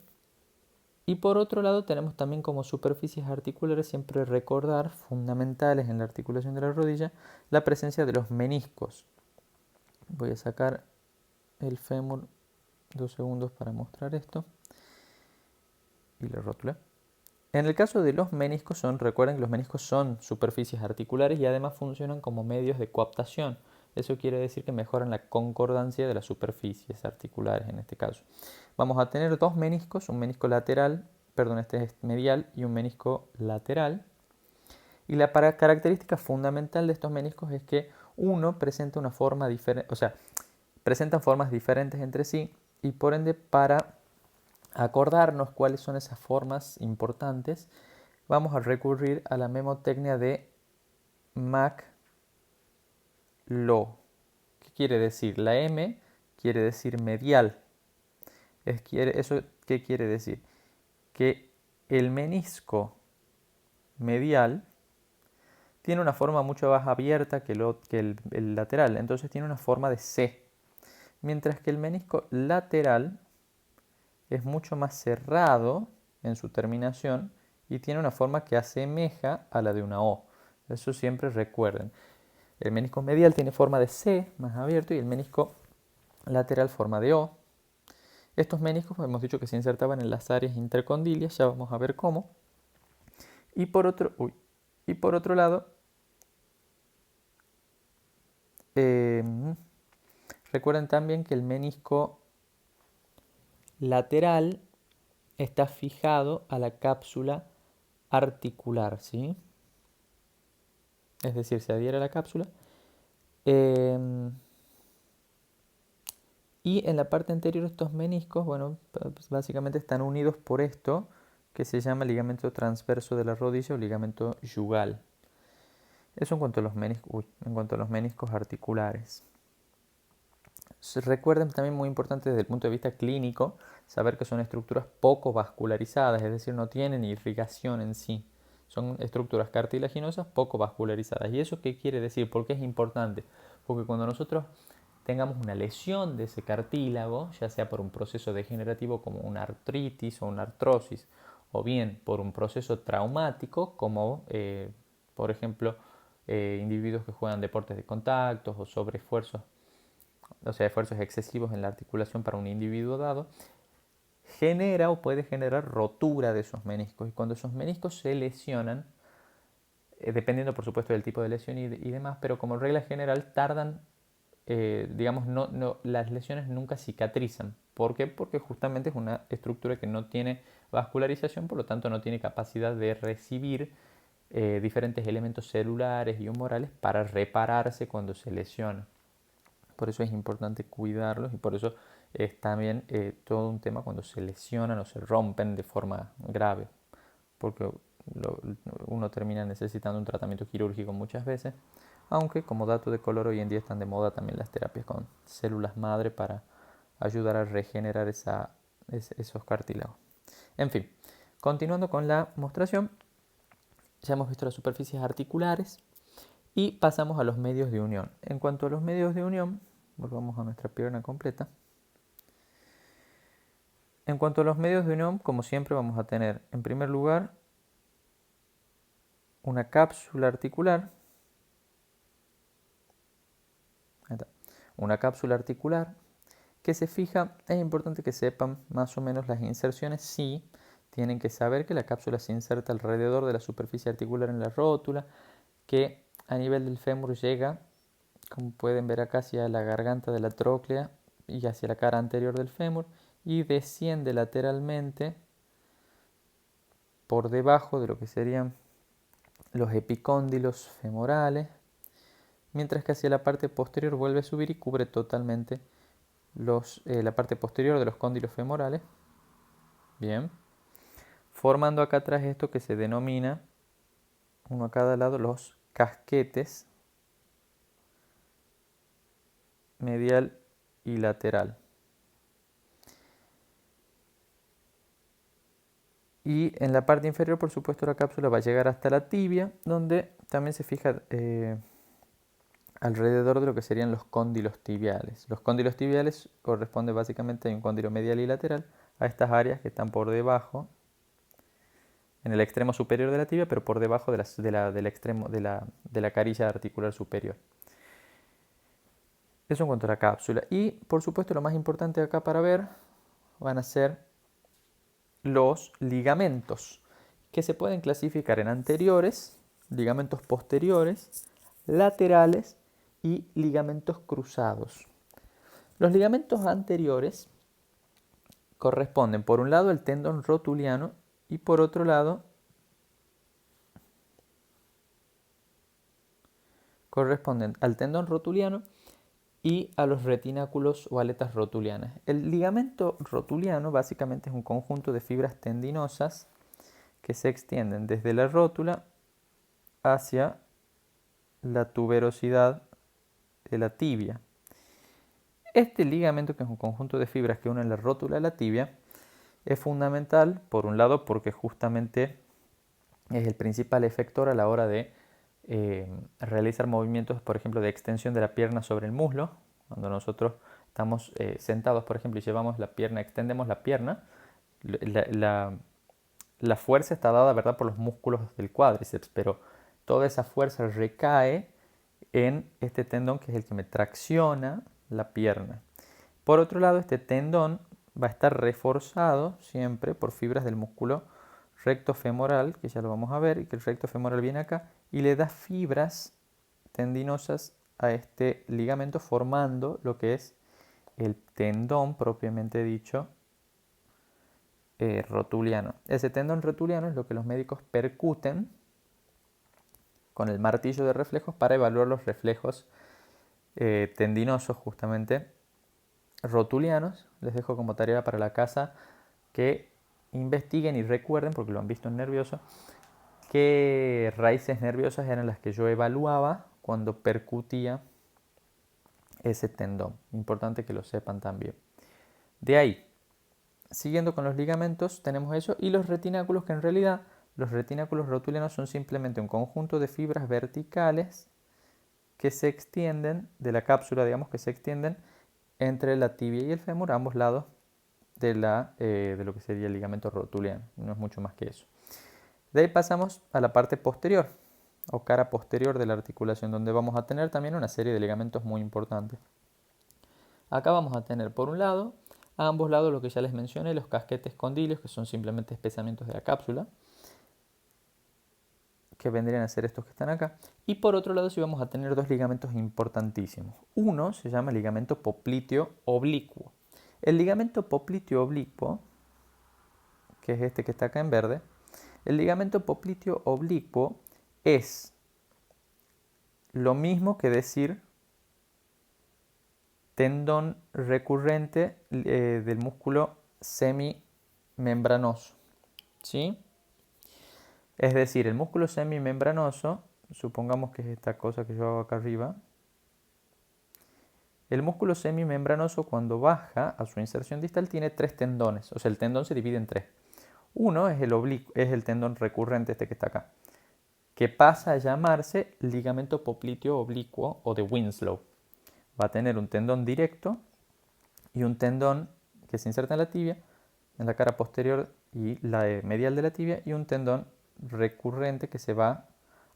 Y por otro lado tenemos también como superficies articulares, siempre recordar, fundamentales en la articulación de la rodilla, la presencia de los meniscos. Voy a sacar el fémur 2 segundos para mostrar esto. Y la rótula. En el caso de los meniscos recuerden que los meniscos son superficies articulares y además funcionan como medios de coaptación. Eso quiere decir que mejoran la concordancia de las superficies articulares en este caso. Vamos a tener dos meniscos, un menisco lateral, perdón, este es medial y un menisco lateral. Y la característica fundamental de estos meniscos es que uno presenta una forma diferente, o sea, presentan formas diferentes entre sí y por ende para acordarnos cuáles son esas formas importantes, vamos a recurrir a la memotecnia de McLaw. ¿Qué quiere decir? La M quiere decir medial. ¿Eso qué quiere decir? Que el menisco medial tiene una forma mucho más abierta que el lateral, entonces tiene una forma de C, mientras que el menisco lateral es mucho más cerrado en su terminación y tiene una forma que asemeja a la de una O. Eso siempre recuerden. El menisco medial tiene forma de C, más abierto, y el menisco lateral forma de O. Estos meniscos hemos dicho que se insertaban en las áreas intercondilias, ya vamos a ver cómo. Y por otro lado, recuerden también que el menisco lateral está fijado a la cápsula articular, ¿sí? Es decir, se adhiere a la cápsula. Y en la parte anterior estos meniscos, bueno, pues básicamente están unidos por esto que se llama ligamento transverso de la rodilla o ligamento yugal. Eso en cuanto a los meniscos articulares. Recuerden también, muy importante desde el punto de vista clínico, saber que son estructuras poco vascularizadas, es decir, no tienen irrigación en sí. Son estructuras cartilaginosas poco vascularizadas. ¿Y eso qué quiere decir? ¿Por qué es importante? Porque cuando nosotros tengamos una lesión de ese cartílago, ya sea por un proceso degenerativo como una artritis o una artrosis, o bien por un proceso traumático como, por ejemplo, individuos que juegan deportes de contacto o sobreesfuerzos, o sea, esfuerzos excesivos en la articulación para un individuo dado, genera o puede generar rotura de esos meniscos. Y cuando esos meniscos se lesionan, dependiendo por supuesto del tipo de lesión y demás, pero como regla general tardan, digamos, las lesiones nunca cicatrizan. ¿Por qué? Porque justamente es una estructura que no tiene vascularización, por lo tanto no tiene capacidad de recibir diferentes elementos celulares y humorales para repararse cuando se lesiona. Por eso es importante cuidarlos y por eso es también todo un tema cuando se lesionan o se rompen de forma grave, porque uno termina necesitando un tratamiento quirúrgico muchas veces, aunque como dato de color hoy en día están de moda también las terapias con células madre para ayudar a regenerar esos cartílagos. En fin, continuando con la mostración, ya hemos visto las superficies articulares y pasamos a los medios de unión. En cuanto a los medios de unión, volvamos a nuestra pierna completa. En cuanto a los medios de unión, como siempre vamos a tener en primer lugar una cápsula articular. Ahí está. Una cápsula articular que se fija, es importante que sepan más o menos las inserciones, sí, tienen que saber que la cápsula se inserta alrededor de la superficie articular en la rótula, que a nivel del fémur llega, como pueden ver acá, hacia la garganta de la tróclea y hacia la cara anterior del fémur, y desciende lateralmente por debajo de lo que serían los epicóndilos femorales, mientras que hacia la parte posterior vuelve a subir y cubre totalmente la parte posterior de los cóndilos femorales. Bien, formando acá atrás esto que se denomina, uno a cada lado, los casquetes medial y lateral. Y en la parte inferior, por supuesto, la cápsula va a llegar hasta la tibia, donde también se fija alrededor de lo que serían los cóndilos tibiales. Los cóndilos tibiales corresponden básicamente a un cóndilo medial y lateral, a estas áreas que están por debajo, en el extremo superior de la tibia, pero por debajo del extremo de la carilla articular superior. Eso en cuanto a la cápsula. Y por supuesto lo más importante acá para ver van a ser los ligamentos, que se pueden clasificar en anteriores, ligamentos posteriores, laterales y ligamentos cruzados. Los ligamentos anteriores corresponden por un lado al tendón rotuliano y por otro lado corresponden al tendón rotuliano y a los retináculos o aletas rotulianas. El ligamento rotuliano básicamente es un conjunto de fibras tendinosas que se extienden desde la rótula hacia la tuberosidad de la tibia. Este ligamento, que es un conjunto de fibras que unen la rótula a la tibia, es fundamental, por un lado, porque justamente es el principal efector a la hora de realizar movimientos, por ejemplo, de extensión de la pierna sobre el muslo. Cuando nosotros estamos sentados, por ejemplo, y llevamos la pierna, extendemos la pierna, la fuerza está dada, ¿verdad?, por los músculos del cuádriceps, pero toda esa fuerza recae en este tendón, que es el que me tracciona la pierna. Por otro lado, este tendón va a estar reforzado siempre por fibras del músculo recto femoral, que ya lo vamos a ver, y que el recto femoral viene acá y le da fibras tendinosas a este ligamento, formando lo que es el tendón propiamente dicho rotuliano. Ese tendón rotuliano es lo que los médicos percuten con el martillo de reflejos para evaluar los reflejos tendinosos justamente rotulianos. Les dejo como tarea para la casa que investiguen y recuerden, porque lo han visto en Nervioso, qué raíces nerviosas eran las que yo evaluaba cuando percutía ese tendón. Importante que lo sepan también. De ahí, siguiendo con los ligamentos, tenemos eso, y los retináculos, que en realidad los retináculos rotulianos son simplemente un conjunto de fibras verticales que se extienden de la cápsula, digamos, que se extienden entre la tibia y el fémur, a ambos lados de lo que sería el ligamento rotuliano. No es mucho más que eso. De ahí pasamos a la parte posterior o cara posterior de la articulación, donde vamos a tener también una serie de ligamentos muy importantes. Acá vamos a tener por un lado, a ambos lados, lo que ya les mencioné, los casquetes condilios, que son simplemente espesamientos de la cápsula, que vendrían a ser estos que están acá. Y por otro lado sí vamos a tener dos ligamentos importantísimos. Uno se llama ligamento popliteo oblicuo. El ligamento popliteo oblicuo, que es este que está acá en verde, el ligamento popliteo oblicuo es lo mismo que decir tendón recurrente del músculo semimembranoso, ¿sí? Es decir, el músculo semimembranoso, supongamos que es esta cosa que yo hago acá arriba, el músculo semimembranoso cuando baja a su inserción distal tiene tres tendones, o sea, el tendón se divide en tres. Uno es el tendón recurrente, este que está acá, que pasa a llamarse ligamento popliteo oblicuo o de Winslow. Va a tener un tendón directo y un tendón que se inserta en la tibia, en la cara posterior y la medial de la tibia, y un tendón recurrente que se va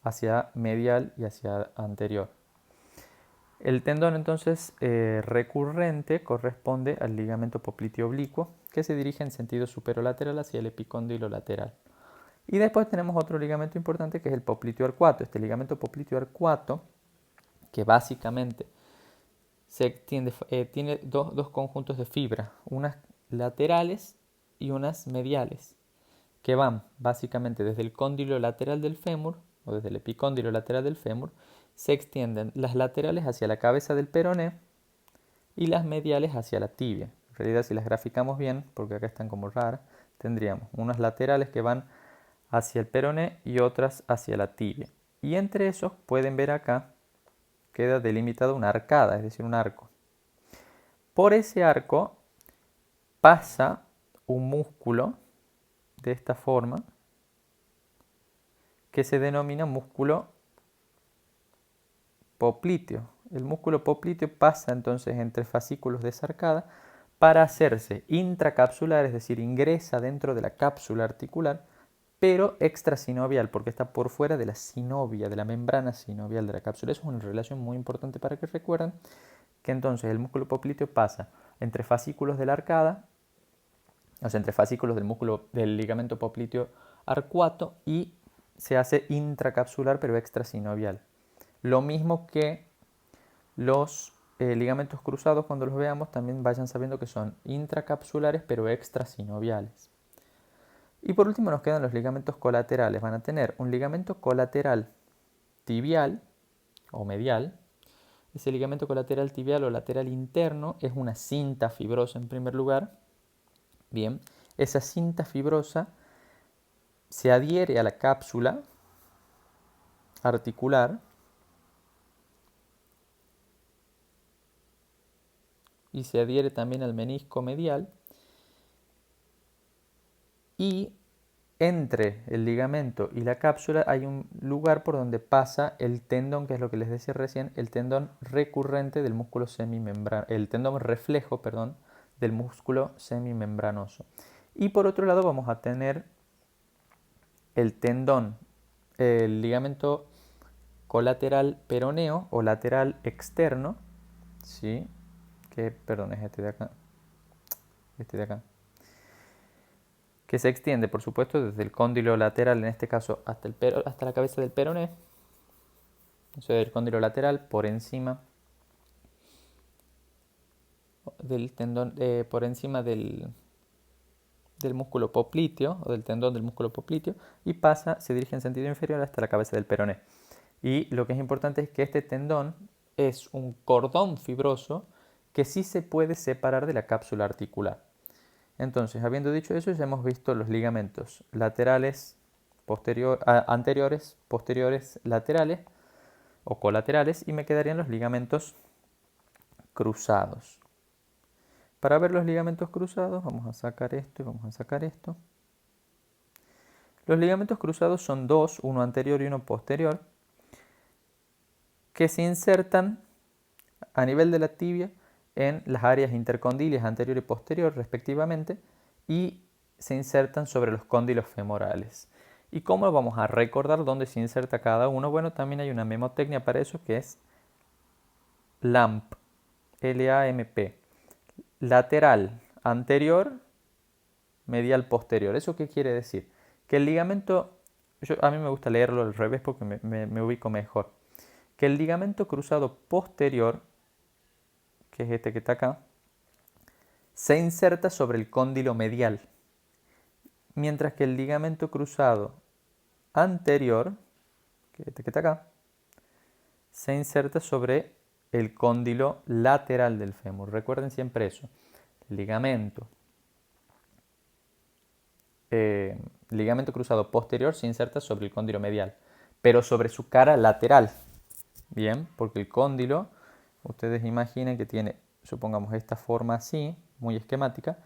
hacia medial y hacia anterior. El tendón entonces recurrente corresponde al ligamento popliteo oblicuo, que se dirige en sentido superolateral hacia el epicóndilo lateral. Y después tenemos otro ligamento importante, que es el popliteo arcuato. Este ligamento popliteo arcuato, que básicamente se extiende, tiene dos conjuntos de fibras, unas laterales y unas mediales, que van básicamente desde el cóndilo lateral del fémur, o desde el epicóndilo lateral del fémur, se extienden las laterales hacia la cabeza del peroné y las mediales hacia la tibia. En realidad, si las graficamos bien, porque acá están como raras, tendríamos unas laterales que van hacia el peroné y otras hacia la tibia. Y entre esos pueden ver acá, queda delimitada una arcada, es decir, un arco. Por ese arco pasa un músculo de esta forma que se denomina músculo popliteo. El músculo popliteo pasa entonces entre fascículos de esa arcada para hacerse intracapsular, es decir, ingresa dentro de la cápsula articular, pero extrasinovial, porque está por fuera de la sinovia, de la membrana sinovial de la cápsula. Eso es una relación muy importante para que recuerden que entonces el músculo popliteo pasa entre fascículos de la arcada, o sea, entre fascículos del músculo del ligamento popliteo arcuato, y se hace intracapsular pero extrasinovial. Lo mismo que los ligamentos cruzados, cuando los veamos, también vayan sabiendo que son intracapsulares pero extrasinoviales. Y por último nos quedan los ligamentos colaterales. Van a tener un ligamento colateral tibial o medial. Ese ligamento colateral tibial o lateral interno es una cinta fibrosa en primer lugar. Bien, esa cinta fibrosa se adhiere a la cápsula articular y se adhiere también al menisco medial, y entre el ligamento y la cápsula hay un lugar por donde pasa el tendón, que es lo que les decía recién, el tendón recurrente del músculo semimembranoso, el tendón reflejo, perdón, del músculo semimembranoso. Y por otro lado vamos a tener el tendón, el ligamento colateral peroneo o lateral externo, ¿sí? Que, perdón, es este de acá, que se extiende, por supuesto, desde el cóndilo lateral, en este caso, hasta la cabeza del peroné, o sea, del cóndilo lateral por encima del tendón, por encima del músculo popliteo o del tendón del músculo popliteo, y se dirige en sentido inferior hasta la cabeza del peroné. Y lo que es importante es que este tendón es un cordón fibroso que sí se puede separar de la cápsula articular. Entonces, habiendo dicho eso, ya hemos visto los ligamentos laterales, anteriores, posteriores, laterales o colaterales, y me quedarían los ligamentos cruzados. Para ver los ligamentos cruzados, vamos a sacar esto y vamos a sacar esto. Los ligamentos cruzados son dos, uno anterior y uno posterior, que se insertan a nivel de la tibia en las áreas intercondylias anterior y posterior respectivamente, y se insertan sobre los cóndilos femorales. ¿Y cómo vamos a recordar dónde se inserta cada uno? Bueno, también hay una memotecnia para eso, que es LAMP, L-A-M-P, lateral anterior, medial posterior. ¿Eso qué quiere decir? Que el ligamento, a mí me gusta leerlo al revés porque me ubico mejor, que el ligamento cruzado posterior, que es este que está acá, se inserta sobre el cóndilo medial, mientras que el ligamento cruzado anterior, que es este que está acá, se inserta sobre el cóndilo lateral del fémur. Recuerden siempre eso. Ligamento cruzado posterior se inserta sobre el cóndilo medial, pero sobre su cara lateral. Bien, porque el cóndilo, ustedes imaginen que tiene, supongamos, esta forma así, muy esquemática.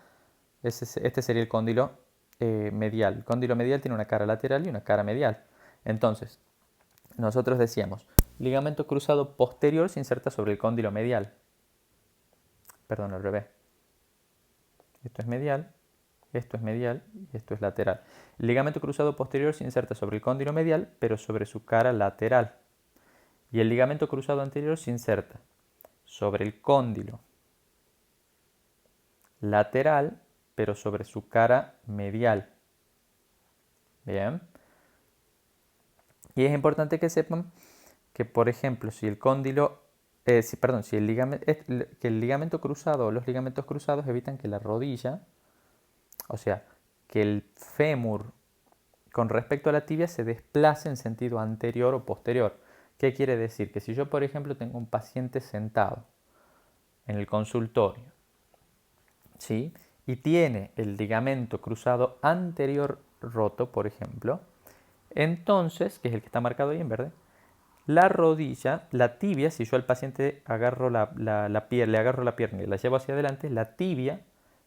Este sería el cóndilo medial. El cóndilo medial tiene una cara lateral y una cara medial. Entonces, nosotros decíamos, ligamento cruzado posterior se inserta sobre el cóndilo medial. Perdón, al revés. Esto es medial y esto es lateral. El ligamento cruzado posterior se inserta sobre el cóndilo medial, pero sobre su cara lateral. Y el ligamento cruzado anterior se inserta sobre el cóndilo lateral, pero sobre su cara medial. Bien. Y es importante que sepan que, por ejemplo, si el cóndilo, si el ligamento, que el ligamento cruzado o los ligamentos cruzados evitan que la rodilla, o sea, que el fémur con respecto a la tibia se desplace en sentido anterior o posterior. ¿Qué quiere decir? Que si yo, por ejemplo, tengo un paciente sentado en el consultorio, ¿sí?, y tiene el ligamento cruzado anterior roto, por ejemplo, entonces, que es el que está marcado ahí en verde, La rodilla, la tibia, si yo al paciente agarro le agarro la pierna y la llevo hacia adelante, la tibia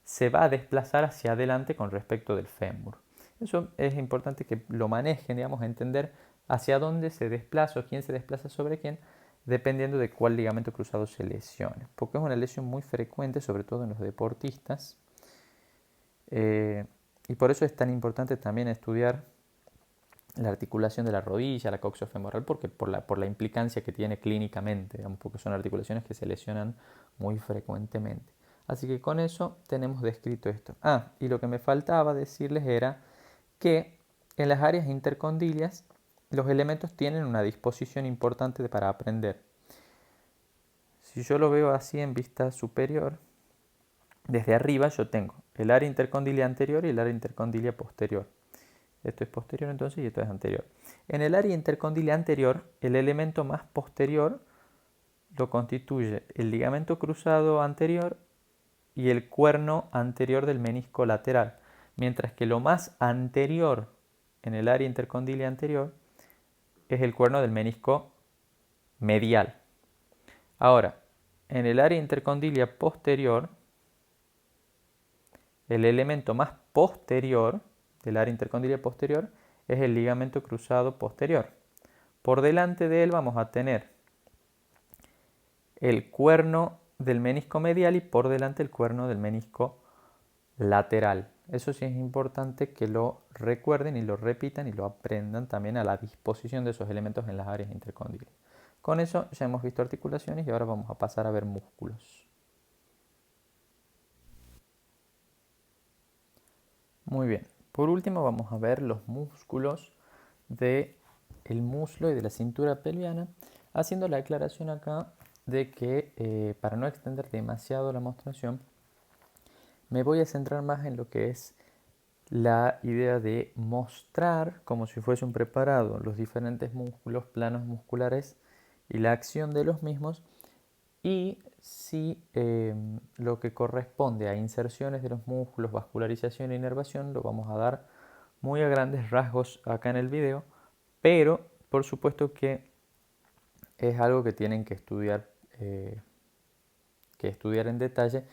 se va a desplazar hacia adelante con respecto del fémur. Eso es importante que lo manejen, digamos, entender hacia dónde se desplaza o quién se desplaza sobre quién, dependiendo de cuál ligamento cruzado se lesione. Porque es una lesión muy frecuente, sobre todo en los deportistas. Y por eso es tan importante también estudiar la articulación de la rodilla, la coxofemoral, porque por la implicancia que tiene clínicamente, digamos, porque son articulaciones que se lesionan muy frecuentemente. Así que con eso tenemos descrito esto. Y lo que me faltaba decirles era que en las áreas intercondilias los elementos tienen una disposición importante para aprender. Si yo lo veo así en vista superior, desde arriba yo tengo el área intercondilia anterior y el área intercondilia posterior. Esto es posterior entonces y esto es anterior. En el área intercondilia anterior, el elemento más posterior lo constituye el ligamento cruzado anterior y el cuerno anterior del menisco lateral, mientras que lo más anterior en el área intercondilia anterior es el cuerno del menisco medial. Ahora, en el área intercondilia posterior, el elemento más posterior del área intercondilia posterior es el ligamento cruzado posterior. Por delante de él vamos a tener el cuerno del menisco medial y por delante el cuerno del menisco lateral. Eso sí es importante que lo recuerden y lo repitan y lo aprendan también a la disposición de esos elementos en las áreas intercondiles. Con eso ya hemos visto articulaciones y ahora vamos a pasar a ver músculos. Muy bien, por último vamos a ver los músculos del muslo y de la cintura pelviana, haciendo la aclaración acá de que para no extender demasiado la mostración, me voy a centrar más en lo que es la idea de mostrar, como si fuese un preparado, los diferentes músculos, planos musculares y la acción de los mismos, y si lo que corresponde a inserciones de los músculos, vascularización e inervación, lo vamos a dar muy a grandes rasgos acá en el video, pero por supuesto que es algo que tienen que estudiar en detalle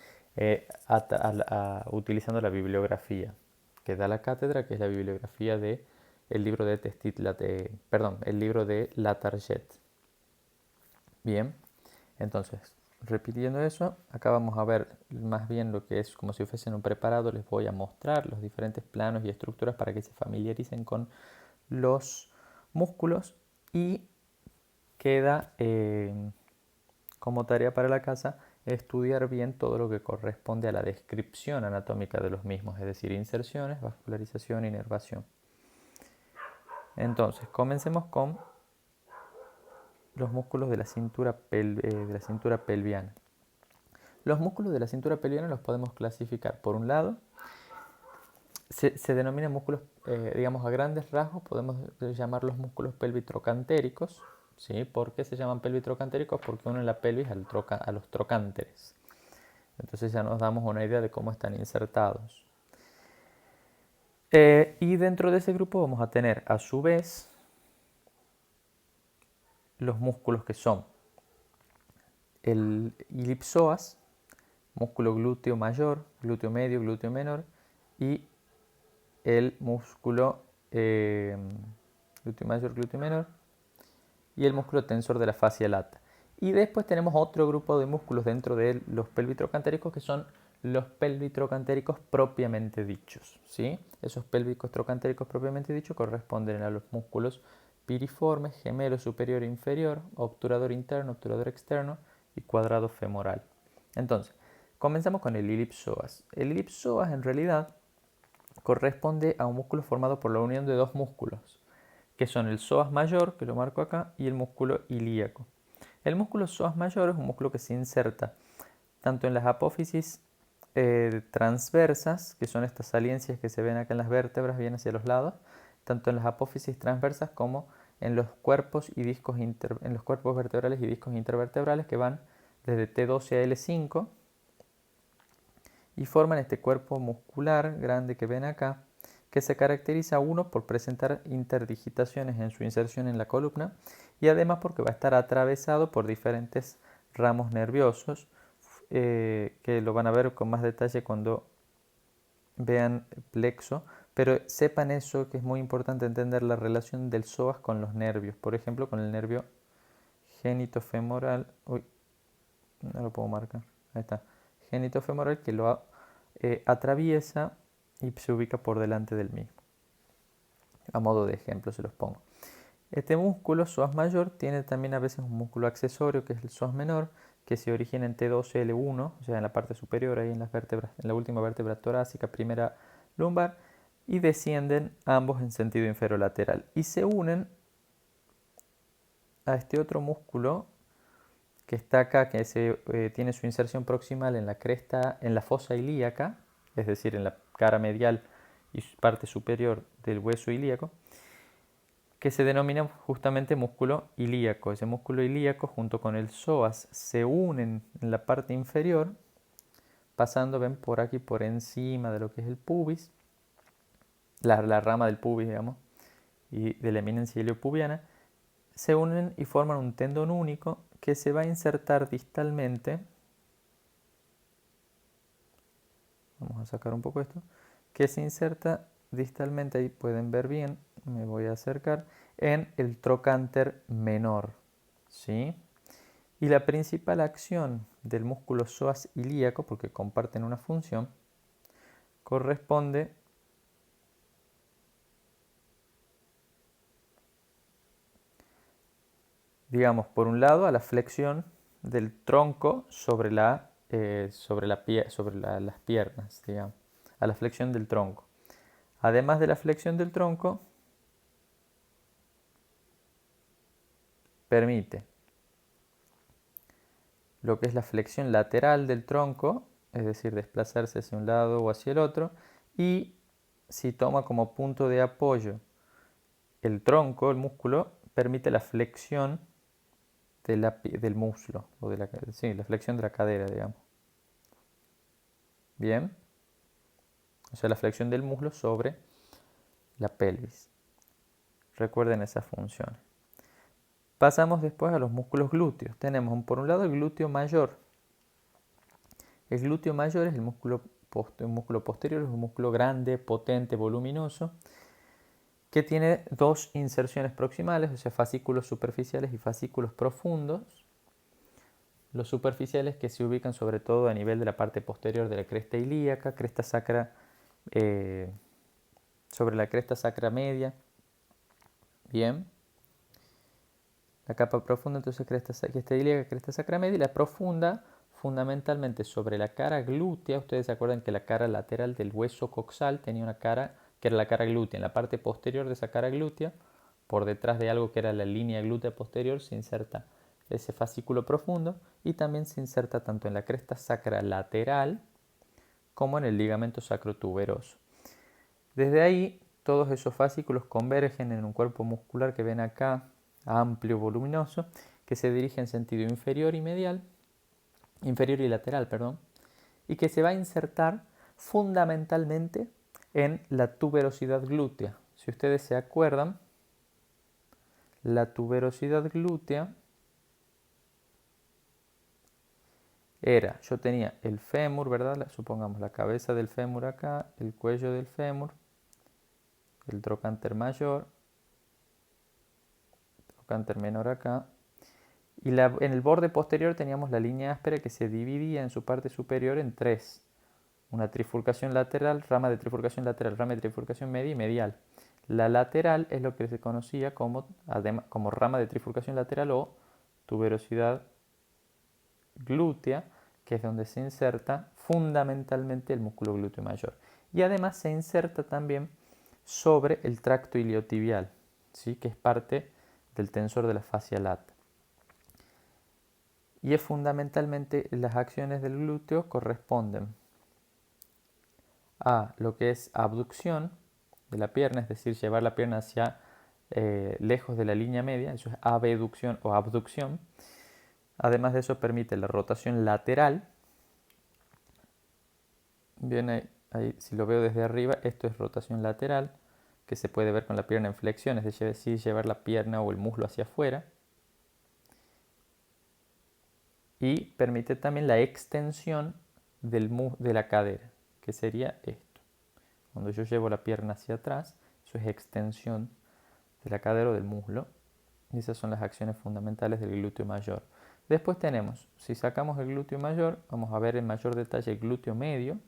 utilizando la bibliografía que da la cátedra, que es la bibliografía de el libro de el libro de Latarjet. Bien, entonces, repitiendo eso, acá vamos a ver más bien lo que es como si fuesen un preparado. Les voy a mostrar los diferentes planos y estructuras para que se familiaricen con los músculos y queda como tarea para la casa estudiar bien todo lo que corresponde a la descripción anatómica de los mismos, es decir, inserciones, vascularización, inervación. Entonces, comencemos con los músculos de la cintura pelviana. Los músculos de la cintura pelviana los podemos clasificar. Por un lado, se denominan músculos, digamos a grandes rasgos, podemos llamarlos músculos pelvitrocantéricos. ¿Sí? ¿Por qué se llaman pelvitrocantéricos? Porque unen la pelvis a los trocánteres. Entonces ya nos damos una idea de cómo están insertados. Y dentro de ese grupo vamos a tener a su vez los músculos que son el ilipsoas, músculo glúteo mayor, glúteo medio, glúteo menor, y el músculo glúteo mayor, glúteo menor, y el músculo tensor de la fascia lata. Y después tenemos otro grupo de músculos dentro de los pelvitrocantéricos que son los pelvitrocantéricos propiamente dichos. ¿Sí? Esos pélvicos trocantéricos propiamente dichos corresponden a los músculos piriformes, gemelo superior e inferior, obturador interno, obturador externo y cuadrado femoral. Entonces, comenzamos con el ilipsoas. El ilipsoas en realidad corresponde a un músculo formado por la unión de dos músculos, que son el psoas mayor, que lo marco acá, y el músculo ilíaco. El músculo psoas mayor es un músculo que se inserta tanto en las apófisis transversas, que son estas saliencias que se ven acá en las vértebras, bien hacia los lados, tanto en las apófisis transversas como en los cuerpos y discos en los cuerpos vertebrales y discos intervertebrales que van desde T12 a L5 y forman este cuerpo muscular grande que ven acá, que se caracteriza uno por presentar interdigitaciones en su inserción en la columna y además porque va a estar atravesado por diferentes ramos nerviosos que lo van a ver con más detalle cuando vean plexo, pero sepan eso que es muy importante entender la relación del psoas con los nervios, por ejemplo con el nervio genitofemoral, uy, no lo puedo marcar, ahí está, genitofemoral que lo atraviesa y se ubica por delante del mismo. A modo de ejemplo se los pongo. Este músculo, psoas mayor, tiene también a veces un músculo accesorio que es el psoas menor, que se origina en T2L1, o sea, en la parte superior, ahí en las vértebras, en la última vértebra torácica, primera lumbar, y descienden ambos en sentido inferolateral. Y se unen a este otro músculo que está acá, que tiene su inserción proximal en la cresta, en la fosa ilíaca, es decir, en la cara medial y parte superior del hueso ilíaco, que se denomina justamente músculo ilíaco. Ese músculo ilíaco junto con el psoas se unen en la parte inferior, pasando, ven, por aquí, por encima de lo que es el pubis, la rama del pubis, digamos, y de la eminencia iliopubiana, se unen y forman un tendón único que se va a insertar distalmente. Vamos a sacar un poco esto, que se inserta distalmente, ahí pueden ver bien, me voy a acercar, en el trocánter menor, ¿sí? Y la principal acción del músculo psoas ilíaco, porque comparten una función, corresponde digamos, por un lado a la flexión del tronco sobre las piernas, digamos, a la flexión del tronco. Además de la flexión del tronco, permite lo que es la flexión lateral del tronco, es decir, desplazarse hacia un lado o hacia el otro, y si toma como punto de apoyo el tronco, el músculo, permite la flexión del muslo, o sí, la flexión de la cadera, digamos. Bien, o sea, la flexión del muslo sobre la pelvis. Recuerden esas funciones. Pasamos después a los músculos glúteos. Tenemos por un lado el glúteo mayor. El glúteo mayor es el músculo posterior, es un músculo grande, potente, voluminoso, que tiene dos inserciones proximales, o sea, fascículos superficiales y fascículos profundos. Los superficiales que se ubican sobre todo a nivel de la parte posterior de la cresta ilíaca, cresta sacra, sobre la cresta sacra media. Bien. La capa profunda, entonces cresta ilíaca, cresta sacra media, y la profunda fundamentalmente sobre la cara glútea. Ustedes se acuerdan que la cara lateral del hueso coxal tenía una cara que era la cara glútea. En la parte posterior de esa cara glútea, por detrás de algo que era la línea glútea posterior, se inserta ese fascículo profundo y también se inserta tanto en la cresta sacra lateral como en el ligamento sacrotuberoso. Desde ahí, todos esos fascículos convergen en un cuerpo muscular que ven acá, amplio, voluminoso, que se dirige en sentido inferior y lateral, y que se va a insertar fundamentalmente en la tuberosidad glútea. Si ustedes se acuerdan, la tuberosidad glútea era, yo tenía el fémur, ¿verdad? Supongamos la cabeza del fémur acá, el cuello del fémur, el trocánter mayor, trocánter menor acá, y en el borde posterior teníamos la línea áspera que se dividía en su parte superior en tres. Una trifurcación lateral, rama de trifurcación lateral, rama de trifurcación media y medial. La lateral es lo que se conocía como rama de trifurcación lateral o tuberosidad glútea, que es donde se inserta fundamentalmente el músculo glúteo mayor. Y además se inserta también sobre el tracto iliotibial, ¿sí? Que es parte del tensor de la fascia lata. Y es fundamentalmente las acciones del glúteo corresponden a lo que es abducción de la pierna, es decir, llevar la pierna hacia lejos de la línea media, eso es abducción o abducción. Además de eso permite la rotación lateral. Bien, ahí, si lo veo desde arriba, esto es rotación lateral, que se puede ver con la pierna en flexión, es decir, llevar la pierna o el muslo hacia afuera. y permite también la extensión de la cadera, que sería esto. Cuando yo llevo la pierna hacia atrás, eso es extensión de la cadera o del muslo. Y esas son las acciones fundamentales del glúteo mayor. Después tenemos, si sacamos el glúteo mayor, vamos a ver en mayor detalle el glúteo medio.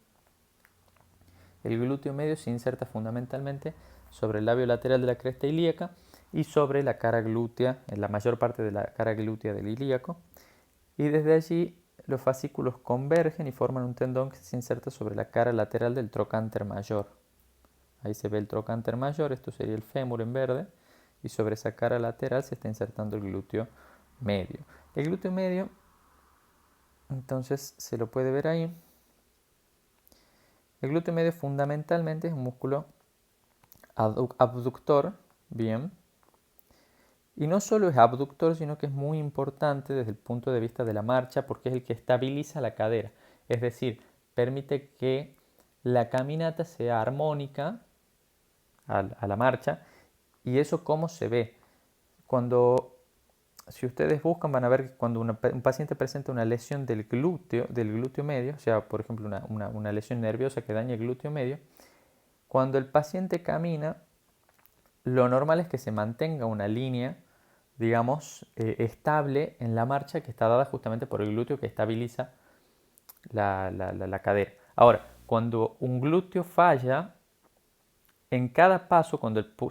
El glúteo medio se inserta fundamentalmente sobre el labio lateral de la cresta ilíaca y sobre la cara glútea, en la mayor parte de la cara glútea del ilíaco. Y desde allí los fascículos convergen y forman un tendón que se inserta sobre la cara lateral del trocánter mayor. Ahí se ve el trocánter mayor, esto sería el fémur en verde, y sobre esa cara lateral se está insertando el glúteo medio. El glúteo medio, entonces se lo puede ver ahí. El glúteo medio fundamentalmente es un músculo abductor, bien, y no solo es abductor, sino que es muy importante desde el punto de vista de la marcha porque es el que estabiliza la cadera, es decir, permite que la caminata sea armónica a la marcha. ¿Y eso cómo se ve? Si ustedes buscan van a ver que cuando un paciente presenta una lesión del glúteo medio, o sea, por ejemplo una lesión nerviosa que daña el glúteo medio, cuando el paciente camina, lo normal es que se mantenga una línea, digamos, estable en la marcha que está dada justamente por el glúteo que estabiliza la cadera. Ahora, cuando un glúteo falla, en cada paso,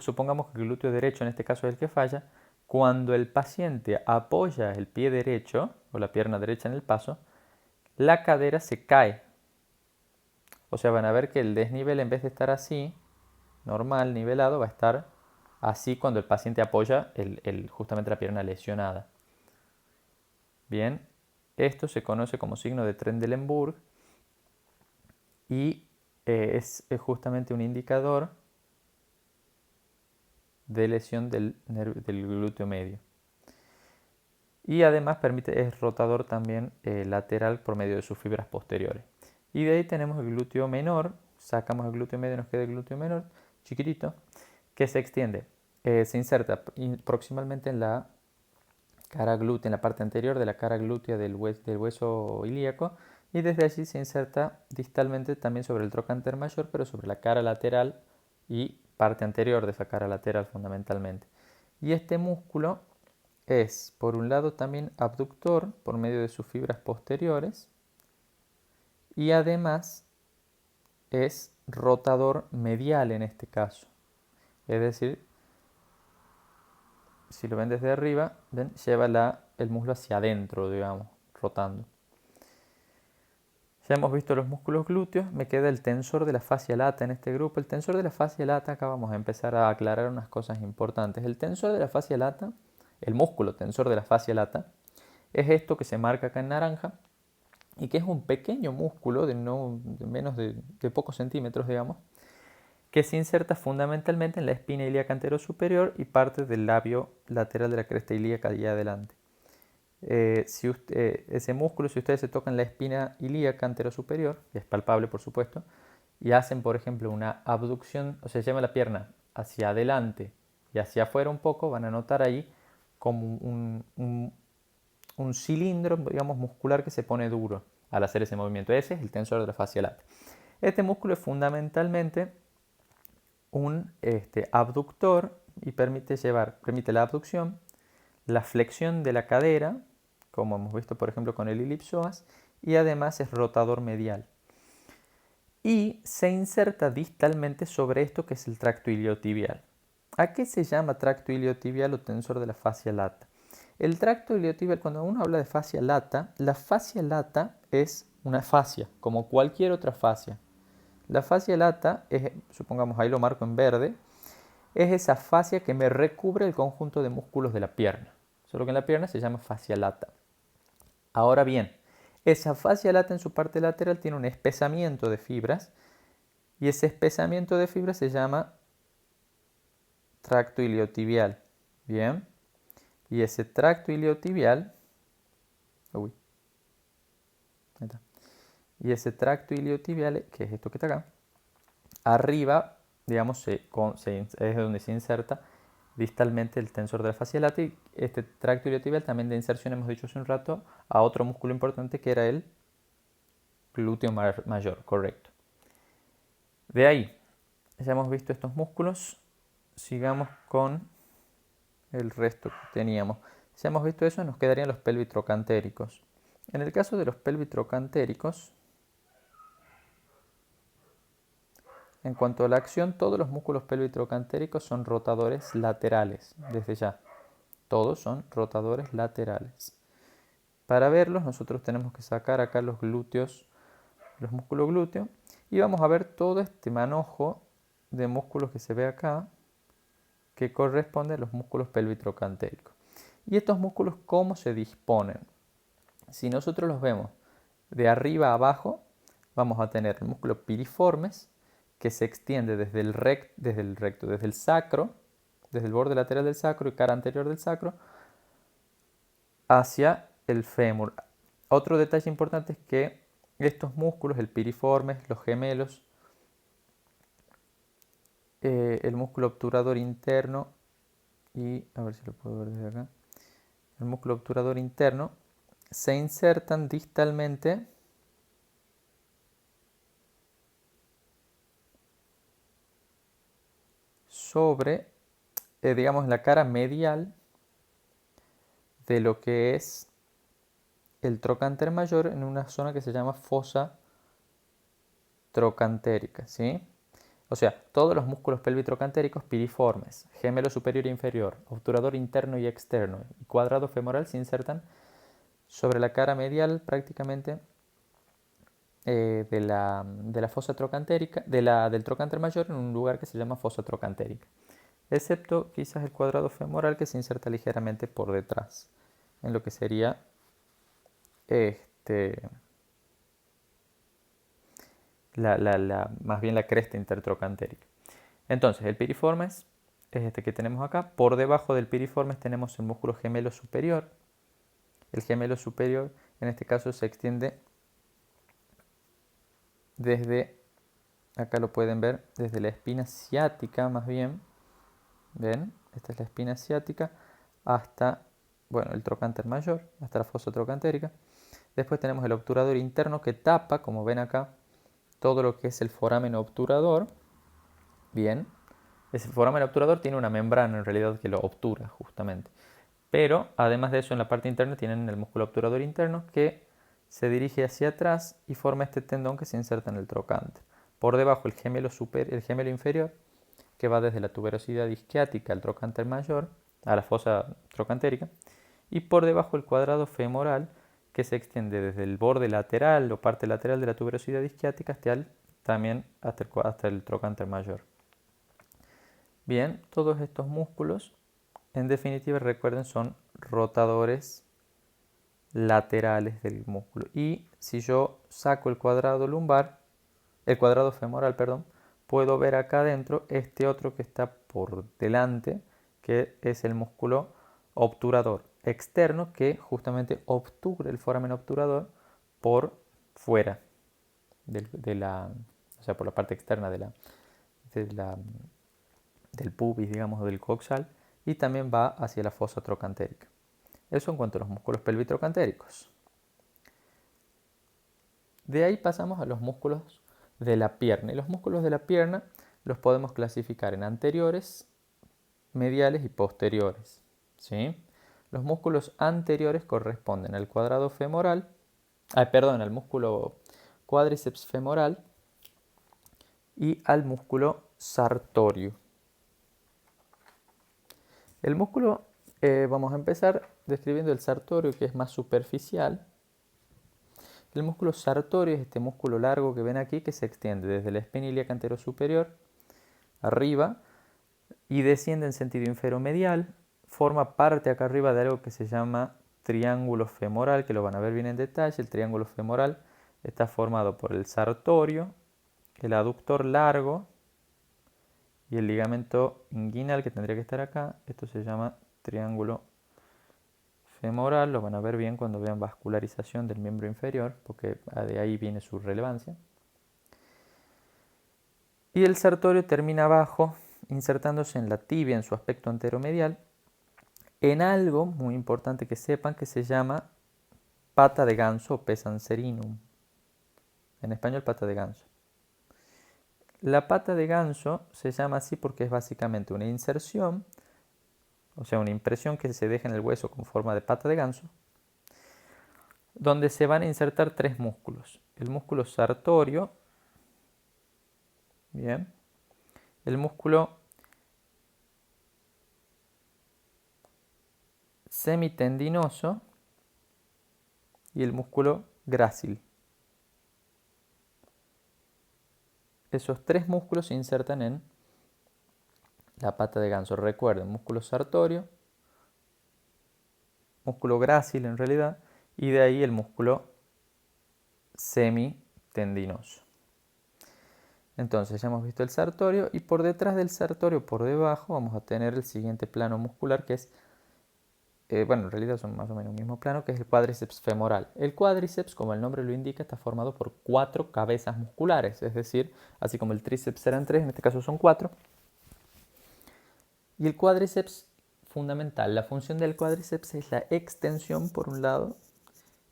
supongamos que el glúteo derecho en este caso es el que falla, cuando el paciente apoya el pie derecho o la pierna derecha en el paso, la cadera se cae. O sea, van a ver que el desnivel en vez de estar así, normal, nivelado, va a estar así cuando el paciente apoya justamente la pierna lesionada. Bien, esto se conoce como signo de Trendelenburg y es justamente un indicador de lesión del glúteo medio. Y además es rotador también lateral por medio de sus fibras posteriores. Y de ahí tenemos el glúteo menor, sacamos el glúteo medio, nos queda el glúteo menor, chiquitito, que se extiende, se inserta proximalmente en la cara glútea, en la parte anterior de la cara glútea del hueso ilíaco, y desde allí se inserta distalmente también sobre el trocánter mayor, pero sobre la cara lateral y parte anterior de esa cara lateral fundamentalmente. Y este músculo es, por un lado, también abductor por medio de sus fibras posteriores y además es rotador medial en este caso. Es decir, si lo ven desde arriba, ¿ven? Lleva el muslo hacia adentro, digamos, rotando. Ya hemos visto los músculos glúteos, me queda el tensor de la fascia lata en este grupo. El tensor de la fascia lata, acá vamos a empezar a aclarar unas cosas importantes. El tensor de la fascia lata, el músculo tensor de la fascia lata, es esto que se marca acá en naranja y que es un pequeño músculo de menos de pocos centímetros, digamos, que se inserta fundamentalmente en la espina ilíaca anterosuperior y parte del labio lateral de la cresta ilíaca allá adelante. Ese músculo, si ustedes se tocan la espina ilíaca anterosuperior, que es palpable por supuesto, y hacen por ejemplo una abducción, o sea, llevan la pierna hacia adelante y hacia afuera un poco, van a notar ahí como un cilindro, digamos, muscular que se pone duro al hacer ese movimiento. Ese es el tensor de la fascia lata. Este músculo es fundamentalmente un abductor y permite la abducción, la flexión de la cadera, como hemos visto por ejemplo con el ilipsoas, y además es rotador medial. Y se inserta distalmente sobre esto que es el tracto iliotibial. ¿A qué se llama tracto iliotibial o tensor de la fascia lata? El tracto iliotibial, cuando uno habla de fascia lata, la fascia lata es una fascia, como cualquier otra fascia. La fascia lata, supongamos ahí lo marco en verde, es esa fascia que me recubre el conjunto de músculos de la pierna. Solo que en la pierna se llama fascia lata. Ahora bien, esa fascia lata en su parte lateral tiene un espesamiento de fibras y ese espesamiento de fibras se llama tracto iliotibial. Bien, y ese tracto iliotibial, que es esto que está acá, arriba, digamos, es donde se inserta distalmente el tensor de la fascia lata, y este tracto iliotibial también de inserción hemos dicho hace un rato a otro músculo importante que era el glúteo mayor, correcto. De ahí, ya hemos visto estos músculos, sigamos con el resto que teníamos. Si hemos visto eso, nos quedarían los pelvitrocantéricos. En el caso de los pelvitrocantéricos, en cuanto a la acción, todos los músculos pelvitrocantéricos son rotadores laterales, desde ya. Todos son rotadores laterales. Para verlos, nosotros tenemos que sacar acá los glúteos, los músculos glúteos, y vamos a ver todo este manojo de músculos que se ve acá, que corresponde a los músculos pelvitrocantéricos. Y estos músculos, ¿cómo se disponen? Si nosotros los vemos de arriba a abajo, vamos a tener el músculo piriformes, que se extiende desde el sacro, desde el borde lateral del sacro y cara anterior del sacro, hacia el fémur. Otro detalle importante es que estos músculos, el piriformes, los gemelos, el músculo obturador interno y, a ver si lo puedo ver desde acá, el músculo obturador interno, se insertan distalmente sobre, digamos, la cara medial de lo que es el trocánter mayor en una zona que se llama fosa trocantérica, ¿sí? O sea, todos los músculos pelvitrocantéricos piriformes, gemelo superior e inferior, obturador interno y externo y cuadrado femoral se insertan sobre la cara medial prácticamente de la fosa trocantérica, del trocánter mayor en un lugar que se llama fosa trocantérica, excepto quizás el cuadrado femoral que se inserta ligeramente por detrás, en lo que sería más bien la cresta intertrocantérica. Entonces, el piriformes es este que tenemos acá. Por debajo del piriformes tenemos el músculo gemelo superior. El gemelo superior, en este caso, se extiende desde, acá lo pueden ver, desde la espina ciática más bien. ¿Ven? Esta es la espina ciática hasta, bueno, el trocánter mayor, hasta la fosa trocantérica. Después tenemos el obturador interno que tapa, como ven acá, todo lo que es el foramen obturador. Bien, ese foramen obturador tiene una membrana en realidad que lo obtura justamente. Pero además de eso, en la parte interna tienen el músculo obturador interno que se dirige hacia atrás y forma este tendón que se inserta en el trocánter. Por debajo el gemelo inferior, que va desde la tuberosidad isquiática al trocánter mayor, a la fosa trocantérica, y por debajo el cuadrado femoral, que se extiende desde el borde lateral o parte lateral de la tuberosidad isquiática también hasta el trocánter mayor. Bien, todos estos músculos, en definitiva, recuerden, son rotadores laterales del músculo. Y si yo saco el cuadrado femoral, perdón, puedo ver acá adentro este otro que está por delante, que es el músculo obturador externo, que justamente obtura el foramen obturador por fuera o sea, por la parte externa del pubis, digamos, o del coxal, y también va hacia la fosa trocantérica. Eso en cuanto a los músculos pelvitrocantéricos. De ahí pasamos a los músculos de la pierna. Y los músculos de la pierna los podemos clasificar en anteriores, mediales y posteriores, ¿sí? Los músculos anteriores corresponden al cuadrado femoral, al músculo cuádriceps femoral y al músculo sartorio. El músculo, vamos a empezar describiendo el sartorio, que es más superficial. El músculo sartorio es este músculo largo que ven aquí, que se extiende desde la espina ilíaca anterosuperior arriba y desciende en sentido inferomedial. Forma parte acá arriba de algo que se llama triángulo femoral, que lo van a ver bien en detalle. El triángulo femoral está formado por el sartorio, el aductor largo y el ligamento inguinal, que tendría que estar acá. Esto se llama triángulo femoral. Lo van a ver bien cuando vean vascularización del miembro inferior, porque de ahí viene su relevancia. Y el sartorio termina abajo insertándose en la tibia en su aspecto anteromedial, en algo muy importante que sepan que se llama pata de ganso o pesancerinum. En español, pata de ganso. La pata de ganso se llama así porque es básicamente una inserción, o sea, una impresión que se deja en el hueso con forma de pata de ganso, donde se van a insertar tres músculos. El músculo sartorio, bien, el músculo semitendinoso y el músculo grácil. Esos tres músculos se insertan en la pata de ganso. Recuerden, músculo sartorio, músculo grácil en realidad, y de ahí el músculo semitendinoso. Entonces ya hemos visto el sartorio y por detrás del sartorio, por debajo, vamos a tener el siguiente plano muscular que es, bueno, en realidad son más o menos el mismo plano, que es el cuádriceps femoral. El cuádriceps, como el nombre lo indica, está formado por 4 cabezas musculares, es decir, así como el tríceps eran 3, en este caso son 4. Y el cuádriceps, fundamental, la función del cuádriceps es la extensión por un lado,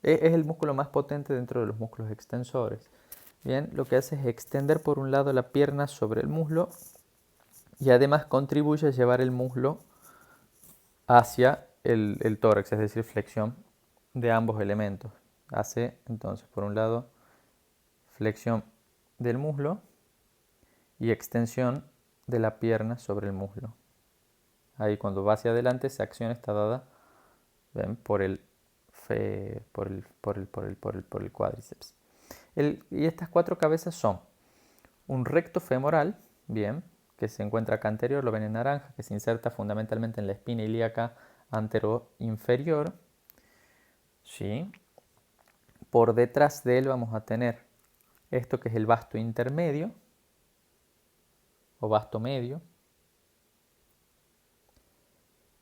es el músculo más potente dentro de los músculos extensores. Bien, lo que hace es extender por un lado la pierna sobre el muslo y además contribuye a llevar el muslo hacia el tórax, es decir, flexión de ambos elementos. Hace entonces, por un lado, flexión del muslo y extensión de la pierna sobre el muslo. Ahí cuando va hacia adelante, esa acción está dada, ¿ven?, por el cuádriceps. Y estas 4 cabezas son un recto femoral, bien, que se encuentra acá anterior, lo ven en naranja, que se inserta fundamentalmente en la espina ilíaca anteroinferior. ¿Sí? Por detrás de él vamos a tener esto que es el vasto intermedio o vasto medio.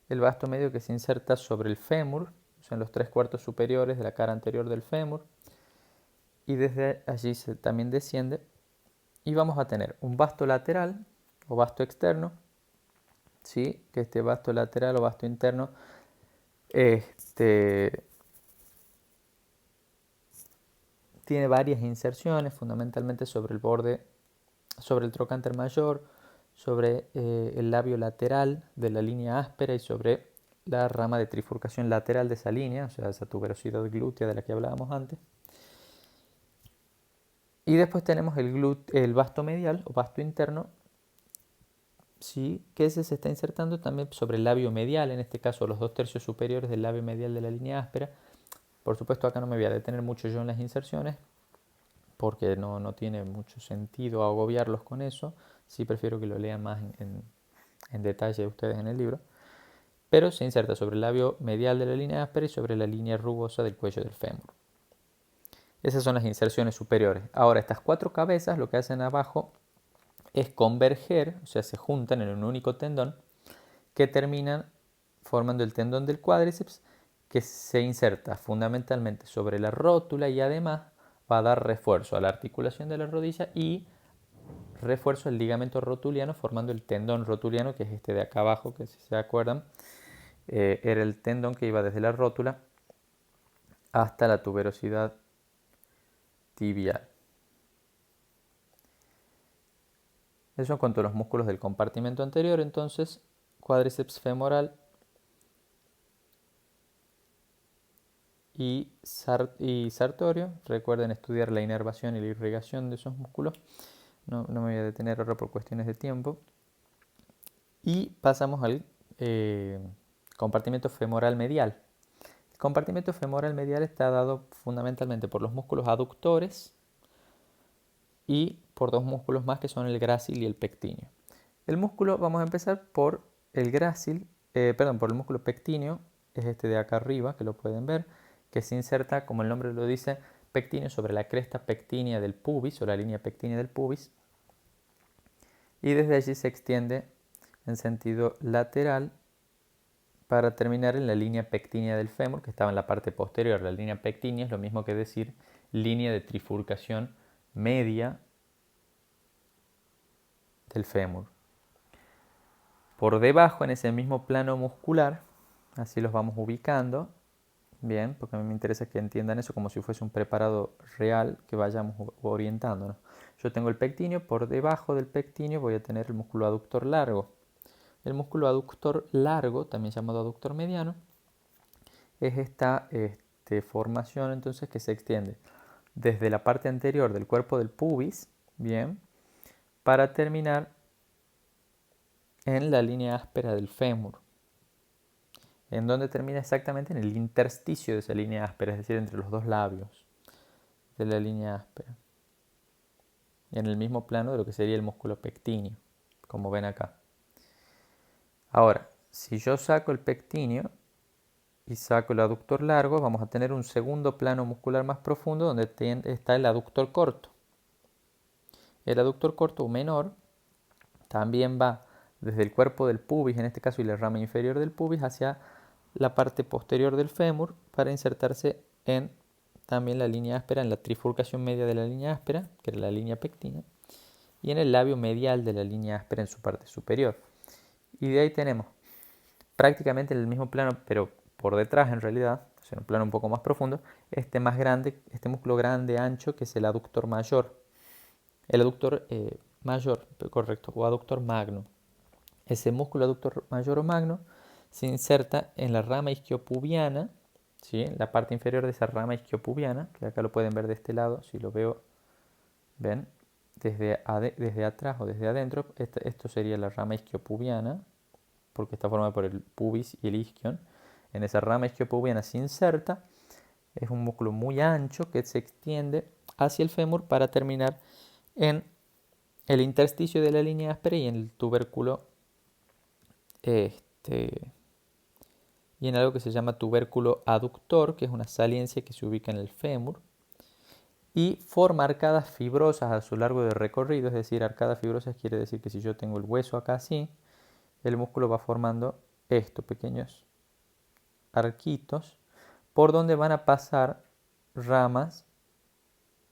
El vasto medio que se inserta sobre el fémur, o sea, en los 3/4 superiores de la cara anterior del fémur. Y desde allí también desciende. Y vamos a tener un vasto lateral o vasto externo, ¿sí? Que este vasto lateral o vasto interno tiene varias inserciones, fundamentalmente sobre el borde, sobre el trocánter mayor, sobre el labio lateral de la línea áspera y sobre la rama de trifurcación lateral de esa línea, o sea, esa tuberosidad glútea de la que hablábamos antes. Y después tenemos el vasto medial o vasto interno, ¿sí? Que ese se está insertando también sobre el labio medial, en este caso los 2/3 superiores del labio medial de la línea áspera. Por supuesto acá no me voy a detener mucho yo en las inserciones, porque no tiene mucho sentido agobiarlos con eso. Sí prefiero que lo lean más en detalle ustedes en el libro. Pero se inserta sobre el labio medial de la línea áspera y sobre la línea rugosa del cuello del fémur. Esas son las inserciones superiores. Ahora, estas 4 cabezas lo que hacen abajo es converger, o sea, se juntan en un único tendón que terminan formando el tendón del cuádriceps, que se inserta fundamentalmente sobre la rótula y además va a dar refuerzo a la articulación de la rodilla y refuerzo al ligamento rotuliano, formando el tendón rotuliano, que es este de acá abajo, que si se acuerdan, era el tendón que iba desde la rótula hasta la tuberosidad tibial. Eso en cuanto a los músculos del compartimento anterior. Entonces, cuádriceps femoral y sartorio. Recuerden estudiar la inervación y la irrigación de esos músculos. No me voy a detener ahora por cuestiones de tiempo. Y pasamos al compartimento femoral medial. El compartimento femoral medial está dado fundamentalmente por los músculos aductores y por 2 músculos más que son el grácil y el pectíneo. El músculo, vamos a empezar por el grácil, por el músculo pectíneo, es este de acá arriba, que lo pueden ver, que se inserta, como el nombre lo dice, pectíneo sobre la cresta pectínea del pubis o la línea pectínea del pubis, y desde allí se extiende en sentido lateral para terminar en la línea pectínea del fémur, que estaba en la parte posterior. La línea pectínea es lo mismo que decir línea de trifurcación media del fémur. por debajo en ese mismo plano muscular, así los vamos ubicando, bien, porque a mí me interesa que entiendan eso como si fuese un preparado real que vayamos orientándonos. Yo tengo el pectíneo, por debajo del pectíneo voy a tener el músculo aductor largo. El músculo aductor largo, también llamado aductor mediano, es esta formación entonces que se extiende desde la parte anterior del cuerpo del pubis, bien, para terminar en la línea áspera del fémur. ¿En donde termina exactamente? En el intersticio de esa línea áspera, es decir, entre los dos labios de la línea áspera. En el mismo plano de lo que sería el músculo pectíneo, como ven acá. Ahora, si yo saco el pectíneo y saco el aductor largo, vamos a tener un segundo plano muscular más profundo donde está el aductor corto. El aductor corto o menor también va desde el cuerpo del pubis, en este caso, y la rama inferior del pubis, hacia la parte posterior del fémur para insertarse en también la línea áspera, en la trifurcación media de la línea áspera, que era la línea pectina, y en el labio medial de la línea áspera en su parte superior. Y de ahí tenemos prácticamente en el mismo plano, pero por detrás en realidad, o sea, en un plano un poco más profundo, este más grande, este músculo grande, ancho, que es el aductor mayor. El aductor mayor, correcto, o aductor magno. Ese músculo aductor mayor o magno se inserta en la rama isquiopubiana, ¿sí? La parte inferior de esa rama isquiopubiana, que acá lo pueden ver de este lado, si lo veo, ven, desde atrás o desde adentro, esto sería la rama isquiopubiana, porque está formada por el pubis y el isquion. En esa rama isquiopubiana se inserta, es un músculo muy ancho que se extiende hacia el fémur para terminar en el intersticio de la línea áspera y en el tubérculo y en algo que se llama tubérculo aductor, que es una saliencia que se ubica en el fémur, y forma arcadas fibrosas a su largo de recorrido, es decir, arcadas fibrosas quiere decir que si yo tengo el hueso acá así, el músculo va formando estos pequeños arquitos por donde van a pasar ramas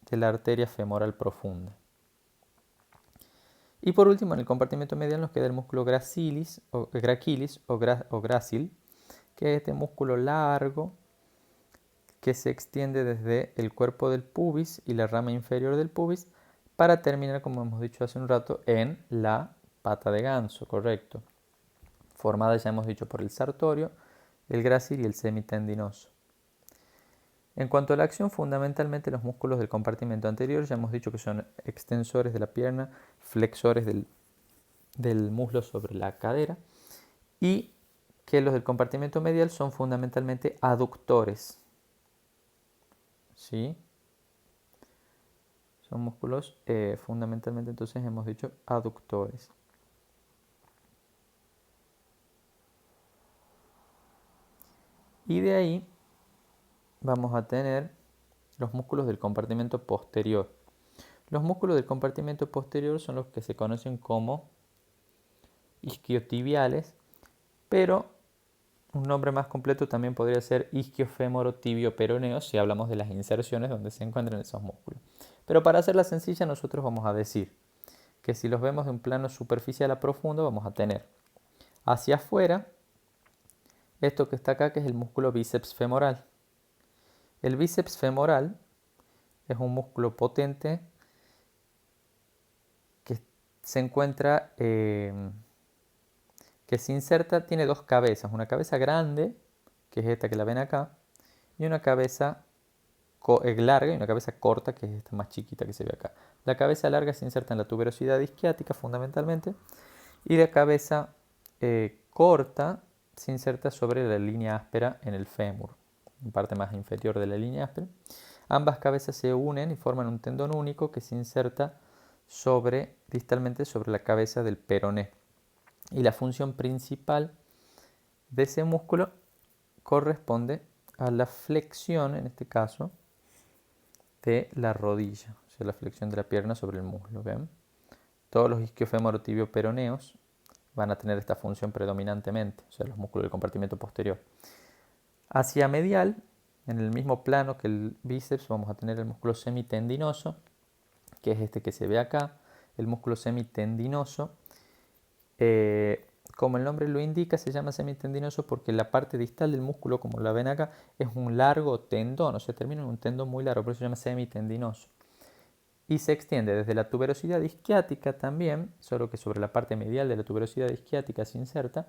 de la arteria femoral profunda. Y por último, en el compartimento medial nos queda el músculo gracilis o grácil, que es este músculo largo que se extiende desde el cuerpo del pubis y la rama inferior del pubis para terminar, como hemos dicho hace un rato, en la pata de ganso, correcto. Formada, ya hemos dicho, por el sartorio, el grácil y el semitendinoso. En cuanto a la acción, fundamentalmente los músculos del compartimento anterior, ya hemos dicho que son extensores de la pierna, flexores del muslo sobre la cadera, y que los del compartimento medial son fundamentalmente aductores. ¿Sí? Son músculos fundamentalmente, entonces hemos dicho, aductores. Y de ahí vamos a tener los músculos del compartimento posterior. Los músculos del compartimento posterior son los que se conocen como isquiotibiales, pero un nombre más completo también podría ser isquiofémoro-tibio-peroneo si hablamos de las inserciones donde se encuentran esos músculos. Pero para hacerla sencilla nosotros vamos a decir que si los vemos de un plano superficial a profundo vamos a tener hacia afuera esto que está acá, que es el músculo bíceps femoral. El bíceps femoral es un músculo potente que se encuentra, que se inserta, tiene dos cabezas, una cabeza grande, que es esta que la ven acá, y una cabeza larga y una cabeza corta, que es esta más chiquita que se ve acá. La cabeza larga se inserta en la tuberosidad isquiática fundamentalmente, y la cabeza corta se inserta sobre la línea áspera en el fémur, en parte más inferior de la línea áspera. Ambas cabezas se unen y forman un tendón único que se inserta distalmente sobre la cabeza del peroné. Y la función principal de ese músculo corresponde a la flexión, en este caso, de la rodilla, o sea, la flexión de la pierna sobre el muslo. ¿Ven? Todos los isquiofémoro-tibio-peroneos van a tener esta función predominantemente, o sea, los músculos del compartimento posterior. Hacia medial, en el mismo plano que el bíceps, vamos a tener el músculo semitendinoso, que es este que se ve acá. El músculo semitendinoso como el nombre lo indica, se llama semitendinoso porque la parte distal del músculo, como la ven acá, es un largo tendón, o sea, termina en un tendón muy largo, por eso se llama semitendinoso. Y se extiende desde la tuberosidad isquiática también, solo que sobre la parte medial de la tuberosidad isquiática se inserta,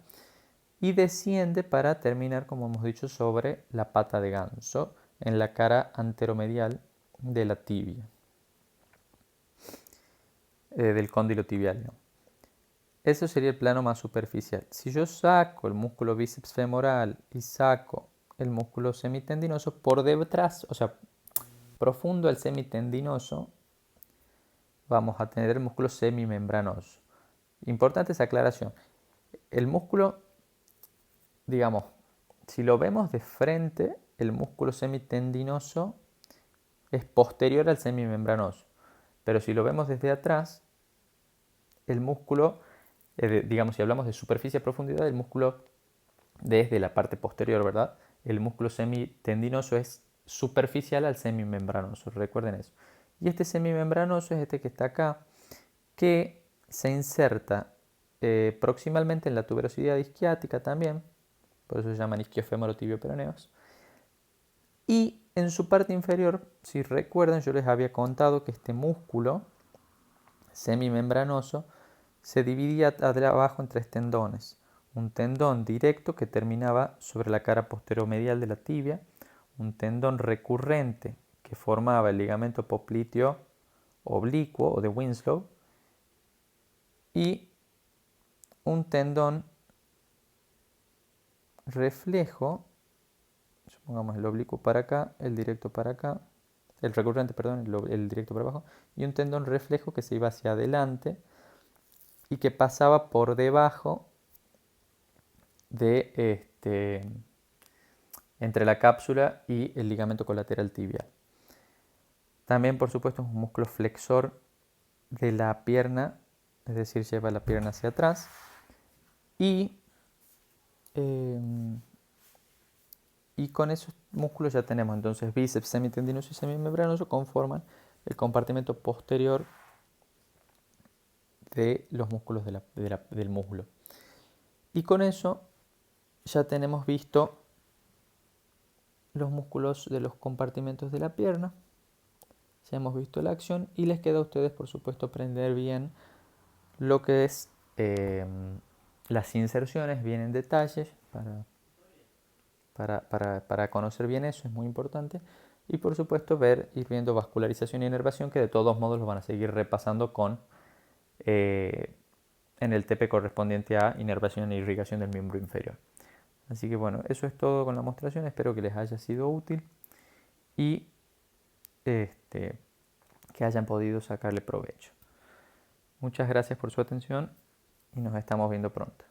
y desciende para terminar, como hemos dicho, sobre la pata de ganso, en la cara anteromedial de la tibia, del cóndilo tibial, ¿no? Eso sería el plano más superficial. Si yo saco el músculo bíceps femoral y saco el músculo semitendinoso, por detrás, o sea, profundo al semitendinoso, vamos a tener el músculo semimembranoso. Importante esa aclaración. El músculo, digamos, si lo vemos de frente, el músculo semitendinoso es posterior al semimembranoso. Pero si lo vemos desde atrás, el músculo, digamos, si hablamos de superficie a profundidad, el músculo desde la parte posterior, ¿verdad? El músculo semitendinoso es superficial al semimembranoso, recuerden eso. Y este semimembranoso es este que está acá, que se inserta proximalmente en la tuberosidad isquiática también, por eso se llaman isquiofemorotibioperoneos. Y en su parte inferior, si recuerdan, yo les había contado que este músculo semimembranoso se dividía abajo en tres tendones. Un tendón directo que terminaba sobre la cara posteromedial de la tibia, un tendón recurrente que formaba el ligamento popliteo oblicuo o de Winslow y un tendón reflejo, supongamos el oblicuo para acá, el directo para acá, el recurrente, perdón, el directo para abajo, y un tendón reflejo que se iba hacia adelante y que pasaba por debajo de entre la cápsula y el ligamento colateral tibial. También, por supuesto, es un músculo flexor de la pierna, es decir, lleva la pierna hacia atrás. Y con esos músculos ya tenemos entonces bíceps semitendinoso y semimembranoso conforman el compartimento posterior de los músculos del muslo. Y con eso ya tenemos visto los músculos de los compartimentos de la pierna. Ya hemos visto la acción y les queda a ustedes, por supuesto, aprender bien lo que es las inserciones, bien en detalles, para conocer bien eso, es muy importante. Y por supuesto ir viendo vascularización y inervación, que de todos modos lo van a seguir repasando en el TP correspondiente a inervación e irrigación del miembro inferior. Así que bueno, eso es todo con la mostración, espero que les haya sido útil y que hayan podido sacarle provecho. Muchas gracias por su atención y nos estamos viendo pronto.